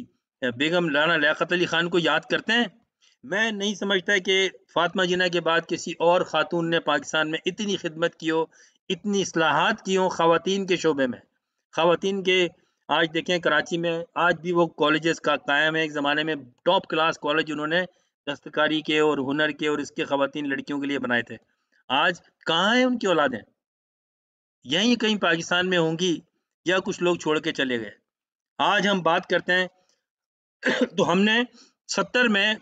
بیگم رانا لیاقت علی خان کو یاد کرتے ہیں۔ میں نہیں سمجھتا کہ فاطمہ جناح کے بعد کسی اور خاتون نے پاکستان میں اتنی خدمت کی ہو، اتنی اصلاحات کی ہوں خواتین کے شعبے میں۔ خواتین کے آج دیکھیں کراچی میں آج بھی وہ کالجز کا قائم ہے، ایک زمانے میں ٹاپ کلاس کالج انہوں نے دستکاری کے اور ہنر کے اور اس کے خواتین لڑکیوں کے لیے بنائے تھے۔ آج کہاں ہیں ان کی اولادیں؟ یہیں کہیں پاکستان میں ہوں گی یا کچھ لوگ چھوڑ کے چلے گئے۔ آج ہم بات کرتے ہیں تو ہم نے 70 میں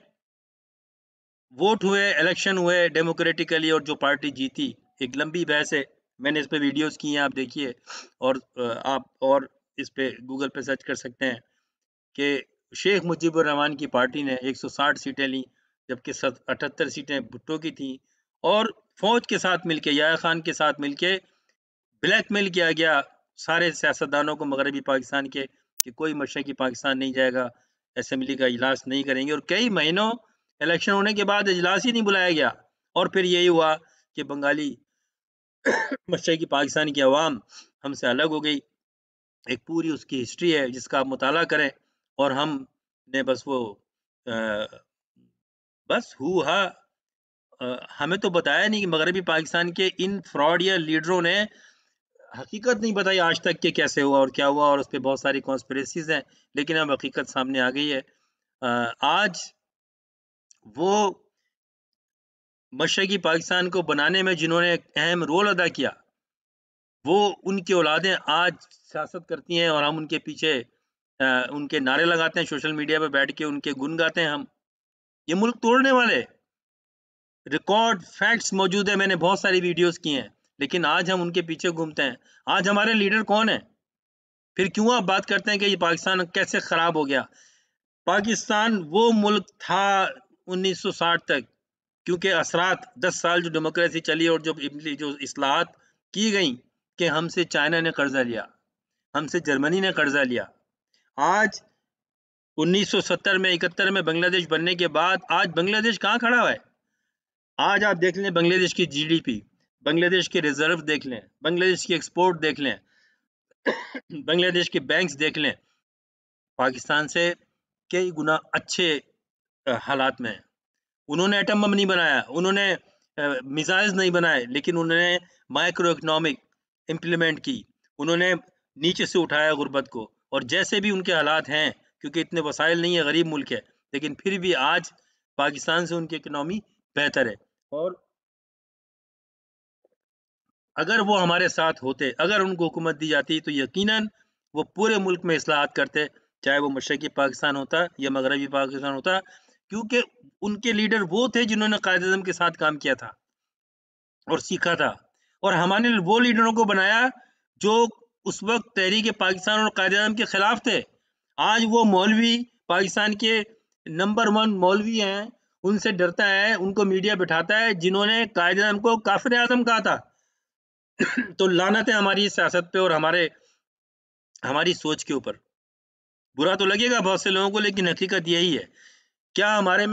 ووٹ ہوئے، الیکشن ہوئے ڈیموکریٹکلی، اور جو پارٹی جیتی، ایک لمبی بحث ہے، میں نے اس پہ ویڈیوز کی ہیں، آپ دیکھیے، اور آپ اور اس پہ گوگل پہ سرچ کر سکتے ہیں کہ شیخ مجیب الرحمان کی پارٹی نے 160 سیٹیں لیں، جبکہ 78 سیٹیں بھٹو کی تھیں، اور فوج کے ساتھ مل کے، یحییٰ خان کے ساتھ مل کے بلیک میل کیا گیا سارے سیاستدانوں کو مغربی پاکستان کے کہ کوئی مشرقی پاکستان نہیں جائے گا، اسمبلی کا اجلاس نہیں کریں گے، اور کئی مہینوں الیکشن ہونے کے بعد اجلاس ہی نہیں بلایا گیا، اور پھر یہی ہوا کہ بنگالی مشرقی پاکستان کی عوام ہم سے الگ ہو گئی۔ ایک پوری اس کی ہسٹری ہے جس کا آپ مطالعہ کریں، اور ہم نے بس وہ بس ہوا ہمیں تو بتایا نہیں کہ مغربی پاکستان کے ان فراڈ یا لیڈروں نے حقیقت نہیں بتائی آج تک کہ کیسے ہوا اور کیا ہوا، اور اس پہ بہت ساری کانسپریسیز ہیں، لیکن اب حقیقت سامنے آ گئی ہے۔ آج وہ مشرقی پاکستان کو بنانے میں جنہوں نے ایک اہم رول ادا کیا، وہ ان کی اولادیں آج سیاست کرتی ہیں، اور ہم ان کے پیچھے ان کے نعرے لگاتے ہیں، سوشل میڈیا پہ بیٹھ کے ان کے گن گاتے ہیں۔ ہم یہ ملک توڑنے والے ریکارڈ فیکٹس موجود ہیں، میں نے بہت ساری ویڈیوز کی ہیں، لیکن آج ہم ان کے پیچھے گھومتے ہیں۔ آج ہمارے لیڈر کون ہیں؟ پھر کیوں آپ بات کرتے ہیں کہ یہ پاکستان کیسے خراب ہو گیا؟ پاکستان وہ ملک تھا 1960 تک، کیونکہ اثرات 10 سال جو ڈیموکریسی چلی اور جو اصلاحات کی گئیں، کہ ہم سے چائنا نے قرضہ لیا، ہم سے جرمنی نے قرضہ لیا۔ آج 1970 میں 71 میں بنگلہ دیش بننے کے بعد آج بنگلہ دیش کہاں کھڑا ہوا ہے؟ آج آپ دیکھ لیں بنگلہ دیش کی جی ڈی پی، بنگلہ دیش کے ریزرو دیکھ لیں، بنگلہ دیش کی ایکسپورٹ دیکھ لیں، بنگلہ دیش کے بینکس دیکھ لیں، پاکستان سے کئی گنا اچھے حالات میں ہیں۔ انہوں نے ایٹم بم نہیں بنایا، انہوں نے میزائلز نہیں بنائے، لیکن انہوں نے مائکرو اکنامک امپلیمنٹ کی، انہوں نے نیچے سے اٹھایا غربت کو، اور جیسے بھی ان کے حالات ہیں، کیونکہ اتنے وسائل نہیں ہے، غریب ملک ہے، لیکن پھر بھی آج پاکستان سے ان کی اکنامی بہتر ہے۔ اور اگر وہ ہمارے ساتھ ہوتے، اگر ان کو حکومت دی جاتی، تو یقیناً وہ پورے ملک میں اصلاحات کرتے، چاہے وہ مشرقی پاکستان ہوتا یا مغربی پاکستان ہوتا، کیونکہ ان کے لیڈر وہ تھے جنہوں نے قائد اعظم کے ساتھ کام کیا تھا اور سیکھا تھا، اور ہمارے وہ لیڈروں کو بنایا جو اس وقت تحریک پاکستان اور قائد اعظم کے خلاف تھے۔ آج وہ مولوی پاکستان کے نمبر 1 مولوی ہیں، ان سے ڈرتا ہے، ان کو میڈیا بٹھاتا ہے جنہوں نے قائد اعظم کو کافر اعظم کہا تھا۔ تو لعنت ہے ہماری سیاست پہ اور ہماری سوچ کے اوپر۔ برا تو لگے گا بہت سے لوگوں کو، لیکن حقیقت یہی ہے۔ کیا ہمارے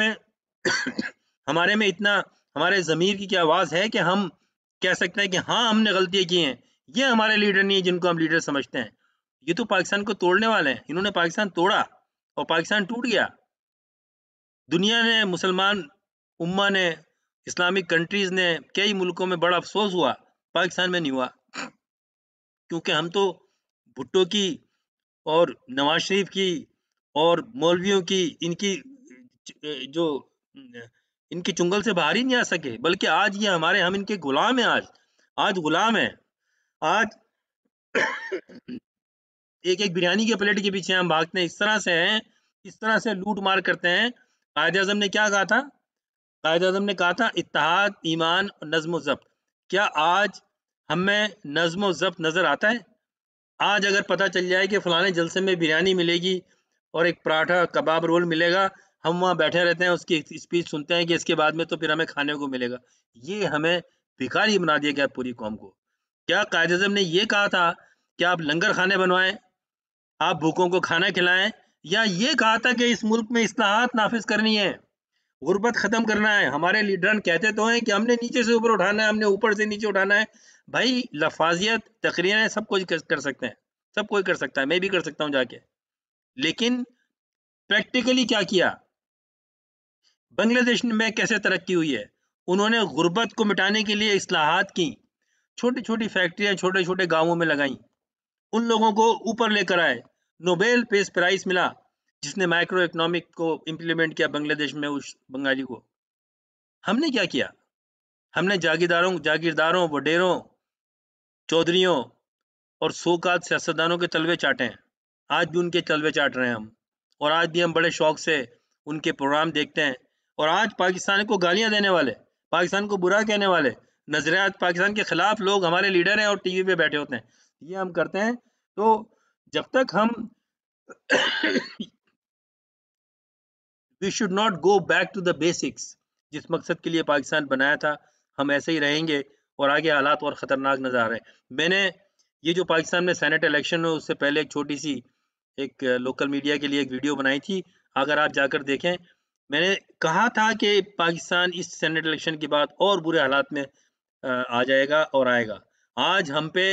میں اتنا ہمارے ضمیر کی کیا آواز ہے کہ ہم کہہ سکتے ہیں کہ ہاں ہم نے غلطیاں کی ہیں؟ یہ ہمارے لیڈر نہیں ہیں جن کو ہم لیڈر سمجھتے ہیں، یہ تو پاکستان کو توڑنے والے ہیں۔ انہوں نے پاکستان توڑا اور پاکستان ٹوٹ گیا۔ دنیا نے مسلمان امہ نے، اسلامک کنٹریز نے، کئی ملکوں میں بڑا افسوس ہوا، پاکستان میں نہیں ہوا، کیونکہ ہم تو بھٹو کی اور نواز شریف کی اور مولویوں کی جو ان کی چنگل سے باہر ہی نہیں آ سکے، بلکہ آج یہ ہم ان کے غلام ہیں، آج غلام ہیں، آج ایک بریانی کے پلیٹ کے پیچھے ہم بھاگتے ہیں، اس طرح سے ہیں، اس طرح سے لوٹ مار کرتے ہیں۔ قائد اعظم نے کیا کہا تھا؟ قائد اعظم نے کہا تھا اتحاد، ایمان اور نظم و ضبط۔ کیا آج ہمیں نظم و ضبط نظر آتا ہے؟ آج اگر پتہ چل جائے کہ فلانے جلسے میں بریانی ملے گی اور ایک پراٹھا کباب رول ملے گا، ہم وہاں بیٹھے رہتے ہیں، اس کی اسپیچ سنتے ہیں کہ اس کے بعد میں تو پھر ہمیں کھانے کو ملے گا۔ یہ ہمیں بھکاری بنا دیا گیا پوری قوم کو۔ کیا قائد اعظم نے یہ کہا تھا کہ آپ لنگر خانے بنوائیں، آپ بھوکوں کو کھانا کھلائیں، یا یہ کہا تھا کہ اس ملک میں اصلاحات نافذ کرنی ہے، غربت ختم کرنا ہے؟ ہمارے لیڈران کہتے تو ہیں کہ ہم نے نیچے سے اوپر اٹھانا ہے، ہم نے اوپر سے نیچے اٹھانا ہے۔ بھائی لفاظیت، تقریریں سب کچھ کر سکتے ہیں، سب کوئی کر سکتا ہے، میں بھی کر سکتا ہوں جا کے، لیکن پریکٹیکلی کیا کیا؟ بنگلہ دیش میں کیسے ترقی ہوئی ہے؟ انہوں نے غربت کو مٹانے کے لیے اصلاحات کی، چھوٹی چھوٹی فیکٹریاں چھوٹے چھوٹے گاؤں میں لگائیں، ان لوگوں کو اوپر لے کر آئے، نوبیل پیس پرائز ملا جس نے مائکرو اکنامک کو امپلیمنٹ کیا بنگلہ دیش میں، اس بنگالی کو۔ ہم نے کیا کیا؟ ہم نے جاگیرداروں، وڈیروں، چودھریوں اور سوکات سیاستدانوں کے تلوے چاٹے ہیں، آج بھی ان کے تلوے چاٹ رہے ہیں ہم، اور آج بھی ہم بڑے شوق سے ان کے پروگرام دیکھتے ہیں، اور آج پاکستان کو گالیاں دینے والے، پاکستان کو برا کہنے والے، نظریات پاکستان کے خلاف لوگ ہمارے لیڈر ہیں اور ٹی وی پہ بیٹھے ہوتے ہیں، یہ ہم کرتے ہیں۔ تو جب تک ہم we should not go back to the basics، جس مقصد کے لیے پاکستان بنایا تھا، ہم ایسے ہی رہیں گے، اور آگے حالات اور خطرناک نظر آ رہے ہیں۔ میں نے یہ جو پاکستان میں سینٹ الیکشن ہو، اس سے پہلے ایک چھوٹی سی ایک لوکل میڈیا کے لیے ایک ویڈیو بنائی تھی، اگر آپ جا کر دیکھیں، میں نے کہا تھا کہ پاکستان اس سینٹ الیکشن کے بعد اور برے حالات میں آ جائے گا اور آئے گا۔ آج ہم پہ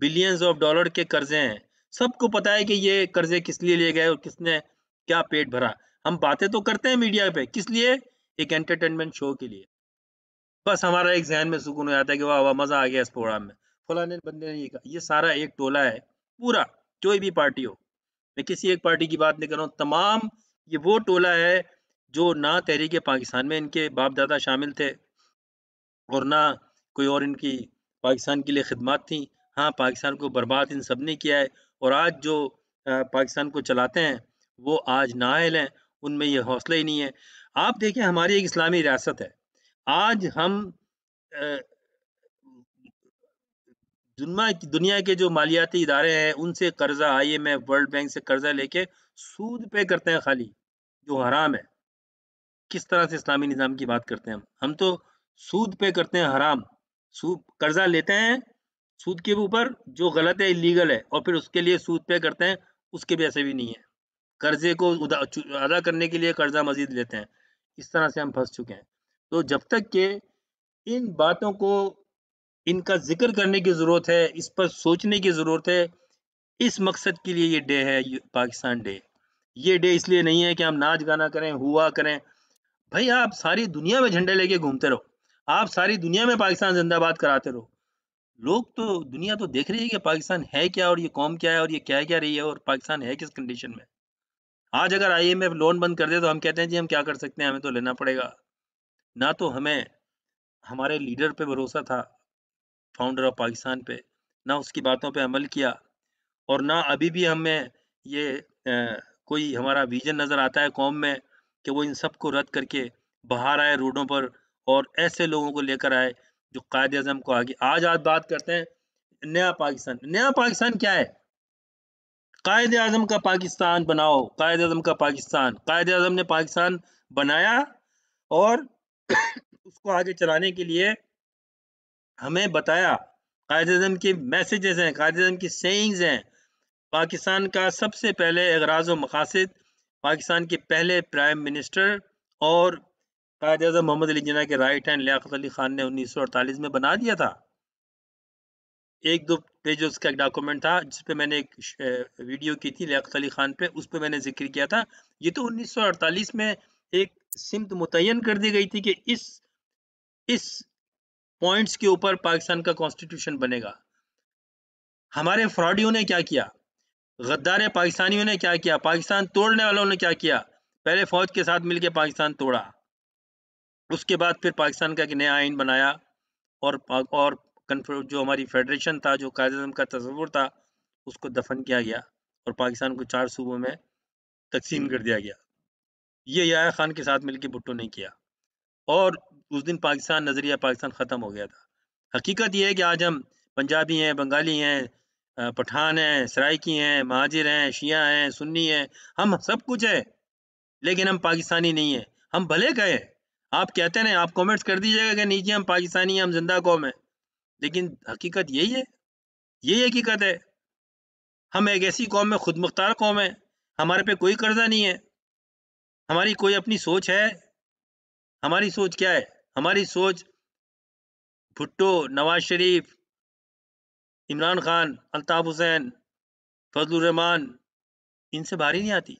بلینز آف ڈالر کے قرضے ہیں، سب کو پتا ہے کہ یہ قرضے کس لیے لیے گئے اور کس نے کیا پیٹ بھرا۔ ہم باتیں تو کرتے ہیں میڈیا پہ، کس لیے؟ ایک انٹرٹینمنٹ شو کے لیے، بس ہمارا ایک ذہن میں سکون ہو جاتا ہے کہ واہ واہ مزہ آ گیا اس پروگرام میں، فلاں بندے نے یہ کہا۔ یہ سارا ایک ٹولہ ہے پورا، کوئی بھی پارٹی ہو، میں کسی ایک پارٹی کی بات نہیں کر رہا ہوں، تمام یہ وہ ٹولہ ہے جو نہ تحریک پاکستان میں ان کے باپ دادا شامل تھے اور نہ کوئی اور ان کی پاکستان کے لیے خدمات تھیں۔ ہاں، پاکستان کو برباد ان سب نے کیا ہے، اور آج جو پاکستان کو چلاتے ہیں وہ آج نااہل ہیں، ان میں یہ حوصلہ ہی نہیں ہے۔ آپ دیکھیں، ہماری ایک اسلامی ریاست ہے، آج ہم دنیا کے جو مالیاتی ادارے ہیں ان سے قرضہ، IMF، ورلڈ بینک سے قرضہ لے کے سود پے کرتے ہیں خالی، جو حرام ہے۔ کس طرح سے اسلامی نظام کی بات کرتے ہیں ہم تو سود پے کرتے ہیں، حرام، سود قرضہ لیتے ہیں سود کے اوپر، جو غلط ہے، اللیگل ہے، اور پھر اس کے لیے سود پے کرتے ہیں، اس کے بھی ایسے بھی نہیں ہے، قرضے کو ادا کرنے کے لیے قرضہ مزید لیتے ہیں۔ اس طرح سے ہم پھنس چکے ہیں۔ تو جب تک کہ ان باتوں کو، ان کا ذکر کرنے کی ضرورت ہے، اس پر سوچنے کی ضرورت ہے، اس مقصد کے لیے یہ ڈے ہے، پاکستان ڈے۔ یہ ڈے اس لیے نہیں ہے کہ ہم ناچ گانا کریں، ہوا کریں۔ بھائی آپ ساری دنیا میں جھنڈے لے کے گھومتے رہو، آپ ساری دنیا میں پاکستان زندہ باد کراتے رہو، لوگ تو، دنیا تو دیکھ رہی ہے کہ پاکستان ہے کیا اور یہ قوم کیا ہے اور یہ کیا رہی ہے اور پاکستان ہے کس کنڈیشن میں۔ آج اگر IMF لون بند کر دے تو ہم کہتے ہیں جی ہم کیا کر سکتے ہیں، ہمیں تو لینا پڑے گا۔ نہ تو ہمیں ہمارے لیڈر پہ بھروسہ تھا، فاؤنڈر آف پاکستان پہ، نہ اس کی باتوں پہ عمل کیا، اور نہ ابھی بھی ہمیں یہ کوئی ہمارا ویژن نظر آتا ہے قوم میں کہ وہ ان سب کو رد کر کے باہر آئے روڈوں پر اور ایسے لوگوں کو لے کر آئے جو قائد اعظم کو آگے۔ آج بات کرتے ہیں نیا پاکستان۔ نیا پاکستان کیا ہے؟ قائد اعظم کا پاکستان بناؤ، قائد اعظم کا پاکستان۔ قائد اعظم نے پاکستان بنایا اور اس کو آگے چلانے کے لیے ہمیں بتایا، قائد اعظم کے میسیجز ہیں، قائد اعظم کی سیئنگز ہیں۔ پاکستان کا سب سے پہلے اغراض و مقاصد، پاکستان کے پہلے پرائم منسٹر اور قائد اعظم محمد علی جناح کے رائٹ ہینڈ لیاقت علی خان نے 1948 میں بنا دیا تھا۔ 1-2 پیجز کا ایک ڈاکومنٹ تھا جس پہ میں نے ایک ویڈیو کی تھی لیاقت علی خان پہ، اس پہ میں نے ذکر کیا تھا۔ یہ تو 1948 میں ایک سمت متعین کر دی گئی تھی کہ اس پوائنٹس کے اوپر پاکستان کا کانسٹیٹیوشن بنے گا. ہمارے فراڈیوں نے کیا کیا، غدار پاکستانیوں نے کیا کیا، پاکستان توڑنے والوں نے کیا کیا؟ پہلے فوج کے ساتھ مل کے پاکستان توڑا، اس کے بعد پھر پاکستان کا ایک نیا آئین بنایا، اور جو ہماری فیڈریشن تھا، جو قائد اعظم کا تصور تھا، اس کو دفن کیا گیا اور پاکستان کو 4 صوبوں میں تقسیم کر دیا گیا. یہ یحییٰ خان کے ساتھ مل کے بھٹو نے کیا، اور اس دن پاکستان، نظریہ پاکستان ختم ہو گیا تھا. حقیقت یہ ہے کہ آج ہم پنجابی ہیں، بنگالی ہیں، پٹھان ہیں، سرائکی ہیں، مہاجر ہیں، شیعہ ہیں، سنی ہیں، ہم سب کچھ ہے، لیکن ہم پاکستانی نہیں ہیں. ہم بھلے گئے، آپ کہتے ہیں، آپ کومنٹس کر دیجیے گا کہ نیچے ہم پاکستانی ہیں، ہم زندہ قوم ہیں، لیکن حقیقت یہی ہے، یہی حقیقت ہے. ہم ایک ایسی قوم میں، خود مختار قوم ہے، ہمارے پہ کوئی قرضہ نہیں ہے، ہماری کوئی اپنی سوچ ہے. ہماری سوچ کیا ہے؟ ہماری سوچ بھٹو، نواز شریف، عمران خان، الطاف حسین، فضل الرحمان، ان سے باہر ہی نہیں آتی.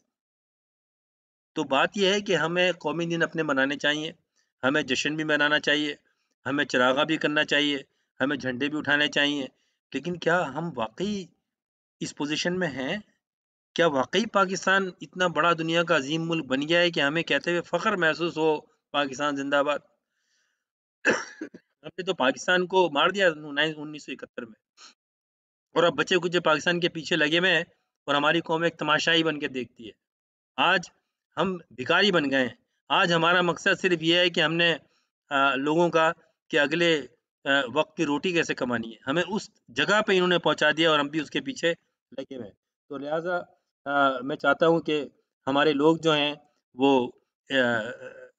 تو بات یہ ہے کہ ہمیں قومی دن اپنے منانے چاہیے، ہمیں جشن بھی منانا چاہیے، ہمیں چراغاں بھی کرنا چاہیے، ہمیں جھنڈے بھی اٹھانے چاہیے، لیکن کیا ہم واقعی اس پوزیشن میں ہیں؟ کیا واقعی پاکستان اتنا بڑا دنیا کا عظیم ملک بن گیا ہے کہ ہمیں کہتے ہوئے فخر محسوس ہو، پاکستان زندہ باد؟ ہم نے تو پاکستان کو مار دیا 1971 میں، اور اب بچے کچھ پاکستان کے پیچھے لگے ہوئے ہیں، اور ہماری قوم ایک تماشائی بن کے دیکھتی ہے. آج ہم بھکاری بن گئے ہیں. آج ہمارا مقصد صرف یہ ہے کہ ہم نے لوگوں کا کہ اگلے وقت کی روٹی کیسے کمانی ہے، ہمیں اس جگہ پہ انہوں نے پہنچا دیا، اور ہم بھی اس کے پیچھے لگے ہوئے ہیں. تو لہٰذا میں چاہتا ہوں کہ ہمارے لوگ جو ہیں وہ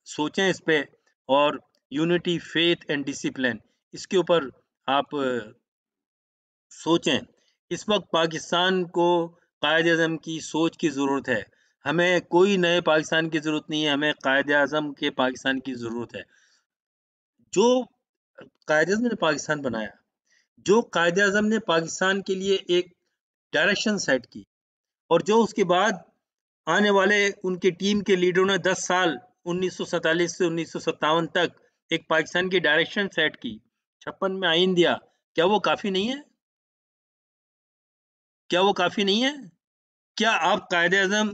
سوچیں اس پہ، اور یونٹی، فیتھ اینڈ ڈسپلن، اس کے اوپر آپ سوچیں. اس وقت پاکستان کو قائد اعظم کی سوچ کی ضرورت ہے. ہمیں کوئی نئے پاکستان کی ضرورت نہیں ہے، ہمیں قائد اعظم کے پاکستان کی ضرورت ہے. جو قائد اعظم نے پاکستان بنایا، جو قائد اعظم نے پاکستان کے لیے ایک ڈائریکشن سیٹ کی، اور جو اس کے بعد آنے والے ان کے ٹیم کے لیڈروں نے 10 سال 1947 سے 1957 تک ایک پاکستان کی ڈائریکشن سیٹ کی، 56 میں آئین دیا، کیا وہ کافی نہیں ہے؟ کیا وہ کافی نہیں ہے؟ کیا آپ قائد اعظم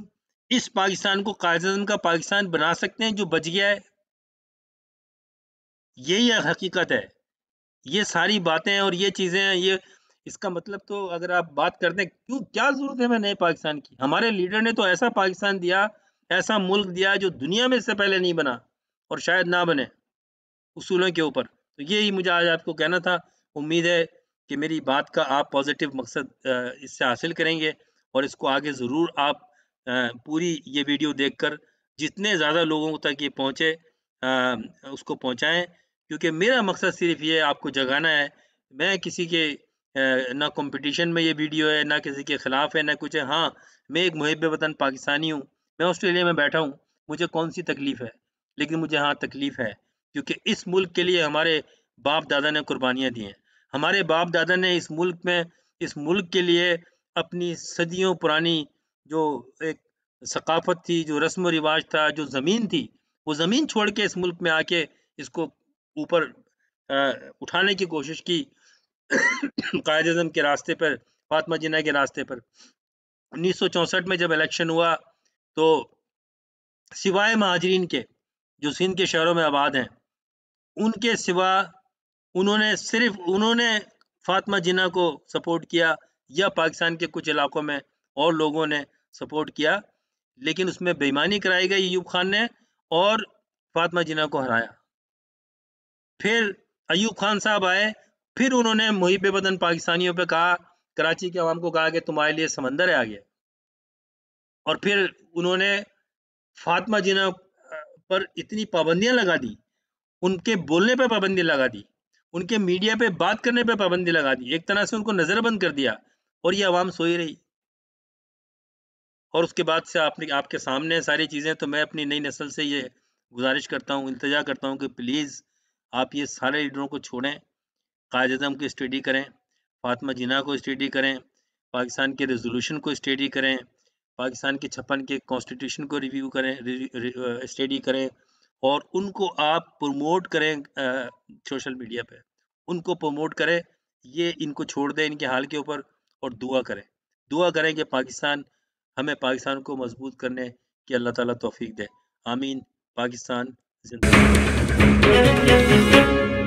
اس پاکستان کو قائد اعظم کا پاکستان بنا سکتے ہیں جو بچ گیا ہے؟ یہی حقیقت ہے. یہ ساری باتیں اور یہ چیزیں ہیں، یہ اس کا مطلب تو اگر آپ بات کرتے ہیں کیا ضرورت ہے ہمیں نئے پاکستان کی؟ ہمارے لیڈر نے تو ایسا پاکستان دیا، ایسا ملک دیا جو دنیا میں اس سے پہلے نہیں بنا، اور شاید نہ بنے اصولوں کے اوپر. تو یہی مجھے آج آپ کو کہنا تھا. امید ہے کہ میری بات کا آپ پازیٹیو مقصد اس سے حاصل کریں گے، اور اس کو آگے ضرور آپ پوری یہ ویڈیو دیکھ کر جتنے زیادہ لوگوں تک یہ پہنچے اس کو پہنچائیں، کیونکہ میرا مقصد صرف یہ آپ کو جگانا ہے. میں کسی کے نہ کمپٹیشن میں یہ ویڈیو ہے، نہ کسی کے خلاف ہے، نہ کچھ ہے. ہاں، میں ایک محب وطن پاکستانی ہوں، میں آسٹریلیا میں بیٹھا ہوں، مجھے کون سی تکلیف ہے؟ لیکن مجھے ہاں تکلیف ہے، کیونکہ اس ملک کے لیے ہمارے باپ دادا نے قربانیاں دی ہیں. ہمارے باپ دادا نے اس ملک کے لیے اپنی صدیوں پرانی جو ایک ثقافت تھی، جو رسم و رواج تھا، جو زمین تھی، وہ زمین چھوڑ کے اس ملک میں آ کے اس کو اوپر اٹھانے کی کوشش کی قائد اعظم کے راستے پر، فاطمہ جناح کے راستے پر. 1964 میں جب الیکشن ہوا تو سوائے مہاجرین کے جو سندھ کے شہروں میں آباد ہیں، ان کے سوا انہوں نے فاطمہ جناح کو سپورٹ کیا، یا پاکستان کے کچھ علاقوں میں اور لوگوں نے سپورٹ کیا، لیکن اس میں بے ایمانی کرائی گئی ایوب خان نے، اور فاطمہ جناح کو ہرایا. پھر ایوب خان صاحب آئے، پھر انہوں نے محب وطن پاکستانیوں پہ کہا، کراچی کے عوام کو کہا کہ تمہارے لیے سمندر ہے آگے. اور پھر انہوں نے فاطمہ جناح پر اتنی پابندیاں لگا دی، ان کے بولنے پہ پابندی لگا دی، ان کے میڈیا پہ بات کرنے پہ پابندی لگا دی، ایک طرح سے ان کو نظر بند کر دیا، اور یہ عوام سوئی رہی. اور اس کے بعد سے آپ کے سامنے ساری چیزیں. تو میں اپنی نئی نسل سے یہ گزارش کرتا ہوں، التجا کرتا ہوں کہ پلیز آپ یہ سارے لیڈروں کو چھوڑیں، قائد اعظم کو اسٹڈی کریں، فاطمہ جناح کو اسٹڈی کریں، پاکستان کے ریزولوشن کو اسٹڈی کریں، پاکستان کے 56 کے کانسٹیٹیوشن کو ریویو کریں، اسٹڈی کریں، اور ان کو آپ پروموٹ کریں سوشل میڈیا پہ، ان کو پروموٹ کریں، یہ ان کو چھوڑ دیں ان کے حال کے اوپر، اور دعا کریں کہ ہمیں پاکستان کو مضبوط کرنے کی اللہ تعالیٰ توفیق دے. آمین. پاکستان زندہ باد.